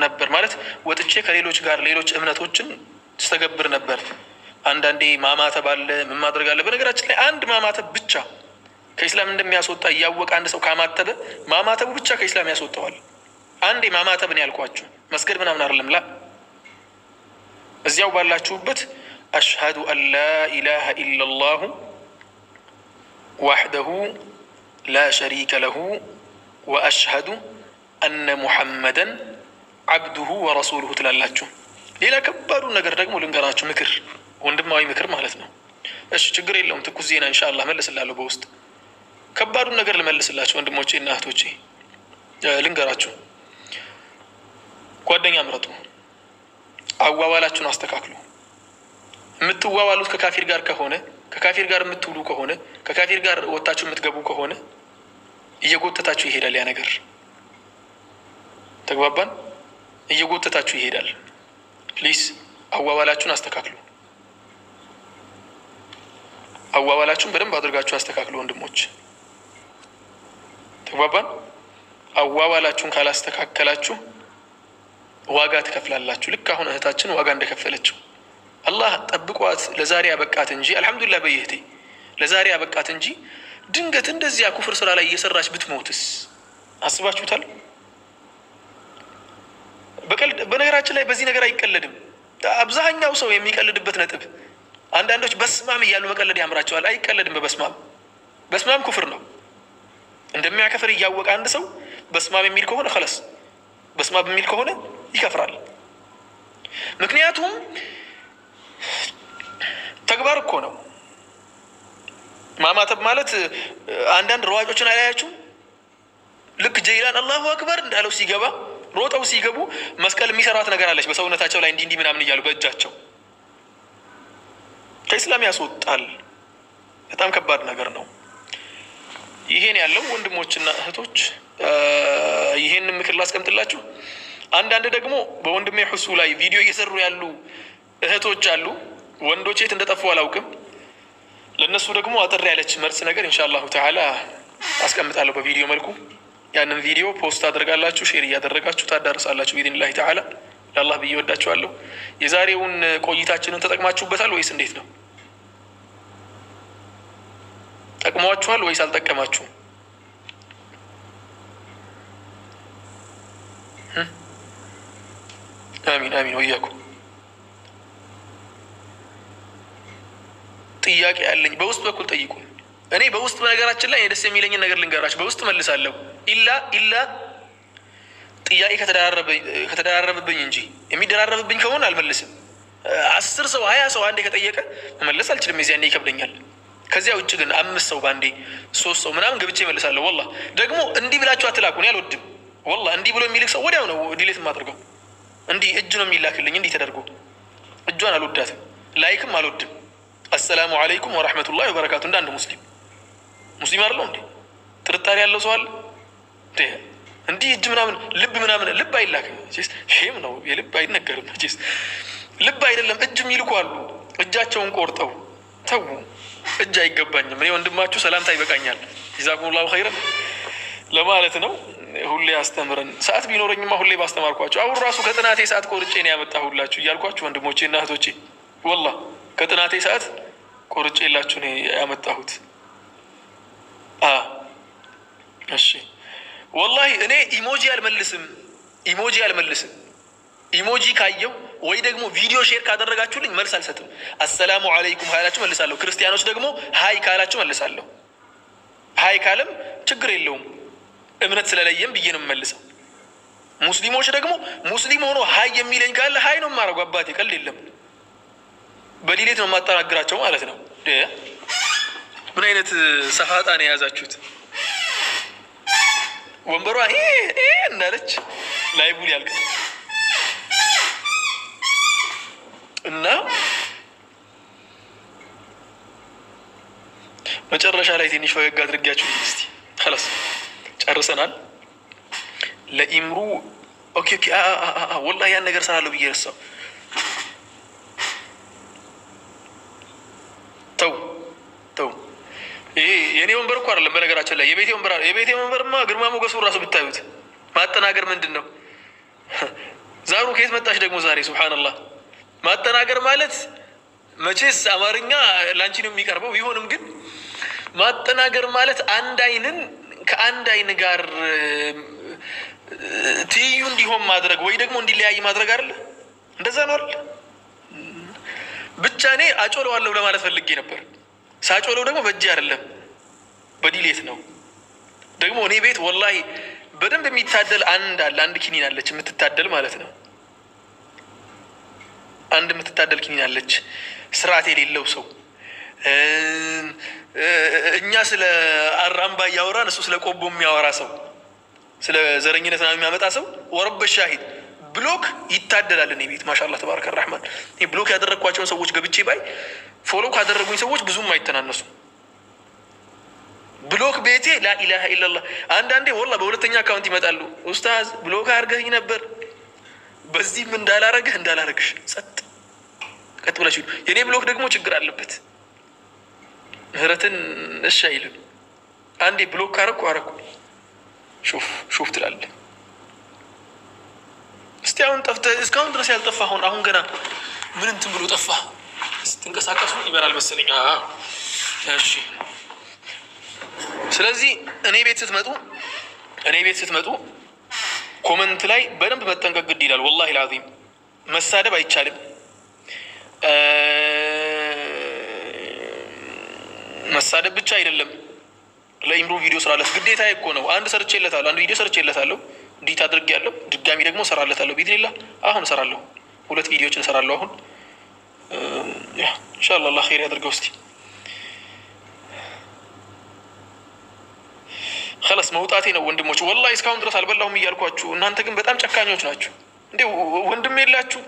ነበር ማለት ወጥቼ ከሌሎች ጋር ሌሎች እምነቶችን ስተገብር ነበር። አንዳንዴ ማማተብ አለ፣ ምን ማድረግ አለ። በነገራችን ላይ አንድ ማማተብ ብቻ ከኢስላም እንደሚያስወጣ እያወቀ አንድ ሰው ካማተበ ማማተቡ ብቻ ከኢስላም ያስወጣዋል። አንዴ ማማተብን ያልኳችሁ መስገድ ምናምን አይደለም። ላ እዚያው ባላችሁበት አሽሀዱ አን ላ ኢላሃ ኢለላሁ ወሕደሁ ላ ሸሪከ ለሁ ወአሽሀዱ አነ ሙሐመደን ዓብዱሁ ወረሱሉሁ ትላላችሁ። ሌላ ከባዱን ነገር ደግሞ ልንገራችሁ፣ ምክር፣ ወንድማዊ ምክር ማለት ነው። እሺ ችግር የለውም፣ ትኩስ ዜና ኢንሻአላህ መልስላለሁ በውስጥ። ከባዱን ነገር ልመልስላችሁ ወንድሞቼ እና እህቶቼ፣ ልንገራችሁ። ጓደኛ ምረጡ፣ አዋዋላችሁን አስተካክሉ። የምትዋዋሉት ከካፊር ጋር ከሆነ፣ ከካፊር ጋር የምትውሉ ከሆነ፣ ከካፊር ጋር ወጣችሁ የምትገቡ ከሆነ እየጎተታችሁ ይሄዳል ያ ነገር። ተግባባን? እየጎተታችሁ ይሄዳል። ፕሊስ አዋዋላችሁን አስተካክሉ። አዋዋላችሁን በደንብ አድርጋችሁ አስተካክሉ ወንድሞች። ተግባባን? አዋዋላችሁን ካላስተካከላችሁ ዋጋ ትከፍላላችሁ። ልክ አሁን እህታችን ዋጋ እንደከፈለችው አላህ ጠብቋት ለዛሬ ያበቃት እንጂ አልሐምዱሊላህ በይህቴ ለዛሬ ያበቃት እንጂ ድንገት እንደዚያ ኩፍር ስራ ላይ እየሰራች ብትሞትስ አስባችሁታል? በነገራችን ላይ በዚህ ነገር አይቀለድም። አብዛኛው ሰው የሚቀልድበት ነጥብ፣ አንዳንዶች በስማም እያሉ መቀለድ ያምራቸዋል። አይቀለድም በበስማም። በስማም ኩፍር ነው። እንደሚያከፍር እያወቀ አንድ ሰው በስማም የሚል ከሆነ ኸለስ በስማም የሚል ከሆነ ይከፍራል። ምክንያቱም ተግባር እኮ ነው። ማማተብ ማለት አንዳንድ ረዋጮችን አላያችሁም? ልክ ጀይላን አላሁ አክበር እንዳለው ሲገባ ሮጠው ሲገቡ መስቀል የሚሰራት ነገር አለች በሰውነታቸው ላይ እንዲህ ምናምን እያሉ በእጃቸው ከኢስላም ያስወጣል። በጣም ከባድ ነገር ነው። ይሄን ያለው ወንድሞችና እህቶች፣ ይሄን ምክር ላስቀምጥላችሁ። አንዳንድ ደግሞ በወንድሜ ሁሱ ላይ ቪዲዮ እየሰሩ ያሉ እህቶች አሉ። ወንዶች የት እንደጠፉ አላውቅም። ለነሱ ደግሞ አጥር ያለች መልስ ነገር ኢንሻአላሁ ተዓላ አስቀምጣለሁ በቪዲዮ መልኩ። ያንን ቪዲዮ ፖስት አድርጋላችሁ፣ ሼር እያደረጋችሁ ታዳርሳላችሁ ቢኢዝኒላህ ተዓላ። ለአላህ ብዬ ወዳችኋለሁ። የዛሬውን ቆይታችንን ተጠቅማችሁበታል ወይስ እንዴት ነው? ጠቅሟችኋል ወይስ አልጠቀማችሁም? አሚን አሚን ወያኩም። ጥያቄ ያለኝ በውስጥ በኩል ጠይቁ። እኔ በውስጥ በነገራችን ላይ ደስ የሚለኝን ነገር ልንገራችሁ፣ በውስጥ መልሳለሁ። ኢላ ጥያቄ ከተደራረበብኝ እንጂ የሚደራረብብኝ ከሆነ አልመልስም። 10 ሰው 20 ሰው አንዴ ከጠየቀ መመለስ አልችልም፣ የዚያኔ ይከብደኛል። ከዚያ ውጭ ግን 5 ሰው ባንዴ 3 ሰው ምናምን ገብቼ መልሳለሁ። ወላሂ ደግሞ እንዲህ ብላችሁ አትላኩ፣ እኔ አልወድም። ወላሂ እንዲህ ብሎ የሚልክ ሰው ወዲያው ነው ዲሌት የማደርገው። እንዲህ እጅ ነው የሚላክልኝ፣ እንዲህ ተደርጎ እጇን አልወዳትም፣ ላይክም አልወድም። አሰላሙ አለይኩም ወራህመቱላሂ ወበረካቱ። እንዳንድ ሙስሊም አይደለው እንዴ? ጥርጣሬ ያለው ሰው አለ እንዴ? እንዲህ እጅ ምናምን ልብ አይላክም። ሼም ነው፣ የልብ አይነገርም። ልብ አይደለም እጅ የሚልኩ አሉ። እጃቸውን ቆርጠው ተው፣ እጅ አይገባኝም፣ እኔ ወንድማችሁ ሰላምታ ይበቃኛል፣ ጀዛኩሙላሁ ኸይረን ለማለት ነው። ሁሌ አስተምረን ሰዓት ቢኖረኝማ ሁሌ ባስተማርኳችሁ። አሁን ራሱ ከጥናቴ ሰዓት ቆርጬ ነው ያመጣሁላችሁ እያልኳችሁ ወንድሞቼ እና እህቶቼ፣ ወላሂ ከጥናቴ ሰዓት ቆርጬ የላችሁ ነው ያመጣሁት። እሺ ወላሂ እኔ ኢሞጂ አልመልስም። ኢሞጂ አልመልስም። ኢሞጂ ካየው ወይ ደግሞ ቪዲዮ ሼር ካደረጋችሁልኝ መልስ አልሰጥም። አሰላሙ አለይኩም ካላችሁ መልሳለሁ። ክርስቲያኖች ደግሞ ሀይ ካላችሁ መልሳለሁ። ሀይ ካለም ችግር የለውም እምነት ስለለየም ብዬ ነው የምመልሰው። ሙስሊሞች ደግሞ ሙስሊም ሆኖ ሀይ የሚለኝ ካለ ሀይ ነው የማደርገው። አባቴ ቀልድ የለም። በዲሌት ነው የማጠናግራቸው ማለት ነው። ምን አይነት ሰፋጣ ነው የያዛችሁት? ወንበሯ እንዳለች ላይቡ ሊያልቅ እና መጨረሻ ላይ ትንሽ ፈገግ አድርጊያችሁ እስቲ خلاص ጨርሰናል። ለኢምሩ ኦኬ ወላሂ ያን ነገር ሰራለሁ ብዬ ረሳው። ተው ይሄ የኔ ወንበር እኮ አይደለም በነገራችን ላይ የቤቴ ወንበርማ ግርማ ሞገሱ ራሱ ብታዩት ማጠናገር ምንድን ነው? ዛሩ ከየት መጣች ደግሞ ዛሬ? ሱብሃንአላህ። ማጠናገር ማለት መቼስ አማርኛ ላንቺ ነው የሚቀርበው። ቢሆንም ግን ማጠናገር ማለት አንድ አይንን ከአንድ አይን ጋር ትይዩ እንዲሆን ማድረግ ወይ ደግሞ እንዲለያይ ማድረግ አይደለ? እንደዛ ነው አይደል? ብቻ እኔ አጮለዋለሁ ለማለት ፈልጌ ነበር። ሳጮለው ደግሞ በእጄ አይደለም በዲሌት ነው። ደግሞ እኔ ቤት ወላሂ በደንብ የሚታደል አንድ ኪኒን አለች የምትታደል ማለት ነው። አንድ የምትታደል ኪኒን አለች። ስርዓት የሌለው ሰው እኛ ስለ አራምባ እያወራን እሱ ስለ ቆቦ የሚያወራ ሰው፣ ስለ ዘረኝነት የሚያመጣ ሰው ወረበ ሻሂድ ብሎክ ይታደላል እኔ ቤት። ማሻአላህ ተባረከ ረህማን። ብሎክ ያደረግኳቸውን ሰዎች ገብቼ ባይ ፎሎ ካደረጉኝ ሰዎች ብዙም አይተናነሱ። ብሎክ ቤቴ ላኢላሃ ኢላላህ። አንዳንዴ ወላሂ በሁለተኛ አካውንት ይመጣሉ። ኡስታዝ ብሎክ አድርገኝ ነበር፣ በዚህም እንዳላረግሽ ጸጥ ቀጥ ብላችሁ። የኔ ብሎክ ደግሞ ችግር አለበት። ምህረትን እሺ አይልም። አንዴ ብሎክ ካረኩ ሹፍ ትላለህ። እስቲ አሁን ጠፍተህ እስካሁን ድረስ ያልጠፋ አሁን ገና ምን እንትን ብሎ ጠፋ? ስትንቀሳቀሱ ይበራል መሰለኝ። እሺ። ስለዚህ እኔ ቤት ስትመጡ ኮመንት ላይ በደንብ መጠንቀቅ ግድ ይላል። ወላሂ العظيم መሳደብ አይቻልም። መሳደብ ብቻ አይደለም። ለኢምሩ ቪዲዮ ስራለት ግዴታ እኮ ነው። አንድ ቪዲዮ ሰርቼለታለሁ፣ ዲት አድርጌያለሁ። ድጋሚ ደግሞ ሰራለታለሁ ቢኢዝኒላህ። አሁን ሰራለሁ፣ 2 ቪዲዮችን ሰራለሁ አሁን ኢንሻአላህ። አላህ ኸይር ያድርገው። እስቲ خلاص መውጣቴ ነው ወንድሞች። ወላሂ እስካሁን ድረስ አልበላሁም እያልኳችሁ እናንተ ግን በጣም ጨካኞች ናችሁ። እንዴ ወንድም የላችሁ?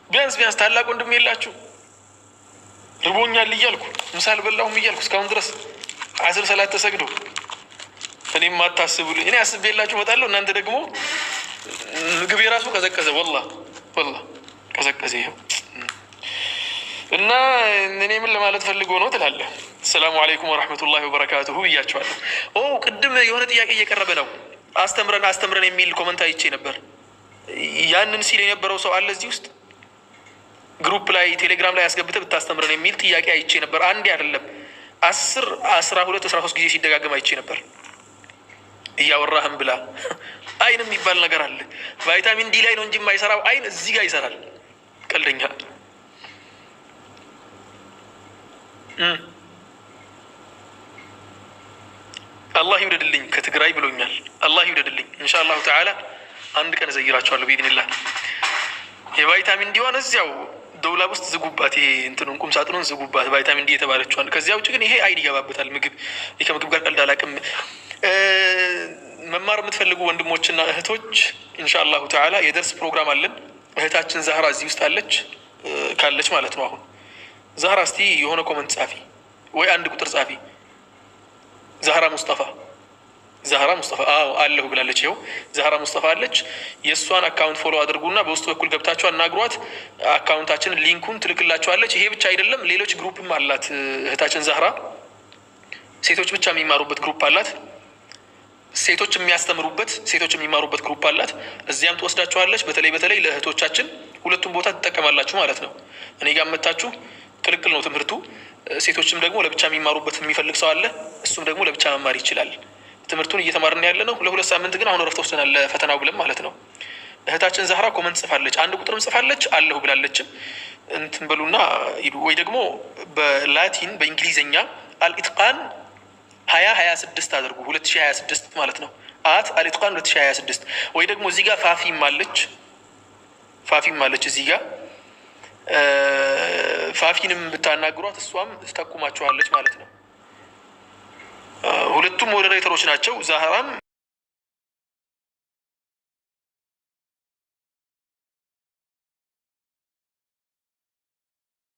ቢያንስ ታላቅ ወንድም የላችሁ? ርቦኛል እያልኩ ምሳ አልበላሁም እያልኩ እስካሁን ድረስ አስር ሰላት ተሰግዶ እኔም አታስቡልኝ። እኔ አስቤላችሁ እመጣለሁ፣ እናንተ ደግሞ ምግብ የራሱ ቀዘቀዘ። ወላሂ ቀዘቀዘ። ይኸው እና እኔ ምን ለማለት ፈልጎ ነው ትላለህ? ሰላሙ አለይኩም ወራህመቱላሂ ወበረካቱሁ ብያቸዋለሁ። ቅድም የሆነ ጥያቄ እየቀረበ ነው። አስተምረን የሚል ኮመንት አይቼ ነበር። ያንን ሲል የነበረው ሰው አለ እዚህ ውስጥ ግሩፕ ላይ ቴሌግራም ላይ ያስገብተህ ብታስተምረን የሚል ጥያቄ አይቼ ነበር። አንዴ አይደለም 10 12 13 ጊዜ ሲደጋገም አይቼ ነበር። እያወራህም ብላ አይን የሚባል ነገር አለ። ቫይታሚን ዲ ላይ ነው እንጂ የማይሰራው አይን እዚህ ጋር ይሰራል። ቀልደኛ አላህ ይውደድልኝ። ከትግራይ ብሎኛል። አላህ ይውደድልኝ። ኢንሻአላሁ ተዓላ አንድ ቀን እዘይራቸዋለሁ ቢኢዝኒላህ። የቫይታሚን ዲዋን እዚያው ዶላብ ውስጥ ዝጉባት። ይሄ እንትኑን ቁም ሳጥኑን ዝጉባት፣ ቫይታሚን ዲ የተባለችዋን። ከዚያ ውጭ ግን ይሄ አይን ይገባበታል። ከምግብ ጋር ቀልድ አላውቅም። መማር የምትፈልጉ ወንድሞችና እህቶች ኢንሻአላሁ ተዓላ የደርስ ፕሮግራም አለን። እህታችን ዛህራ እዚህ ውስጥ ካለች ማለት ነው። አሁን ዛህራ እስቲ የሆነ ኮመንት ጻፊ ወይ አንድ ቁጥር ጻፊ። ዛህራ ሙስጠፋ አለሁ ብላለች። ይኸው ዛህራ ሙስጠፋ አለች። የእሷን አካውንት ፎሎ አድርጉና በውስጥ በኩል ገብታችሁ አናግሯት። አካውንታችንን ሊንኩን ትልክላችኋለች። ይሄ ብቻ አይደለም፣ ሌሎች ግሩፕም አላት እህታችን ዛህራ። ሴቶች ብቻ የሚማሩበት ግሩፕ አላት። ሴቶች የሚማሩበት ግሩፕ አላት። እዚያም ትወስዳችኋለች። በተለይ ለእህቶቻችን ሁለቱም ቦታ ትጠቀማላችሁ ማለት ነው። እኔ ጋር መታችሁ ቅልቅል ነው ትምህርቱ። ሴቶችም ደግሞ ለብቻ የሚማሩበት የሚፈልግ ሰው አለ። እሱም ደግሞ ለብቻ መማር ይችላል። ትምህርቱን እየተማርን ያለ ነው። ለሁለት ሳምንት ግን አሁን ረፍት ወስደናል ለፈተናው ብለን ማለት ነው። እህታችን ዛህራ ኮመንት ጽፋለች፣ አንድ ቁጥርም ጽፋለች አለሁ ብላለችም። እንትን በሉና ሂዱ። ወይ ደግሞ በላቲን በእንግሊዝኛ አልኢትቃን 2026 አድርጉ፣ 2026 ማለት ነው። አልኢትቃን 2026 ወይ ደግሞ እዚህ ጋር ፋፊም አለች እዚህ ጋር ፋፊንም ብታናግሯት እሷም ትጠቁማችኋለች ማለት ነው። ሁለቱም ሞዴሬተሮች ናቸው። ዛህራም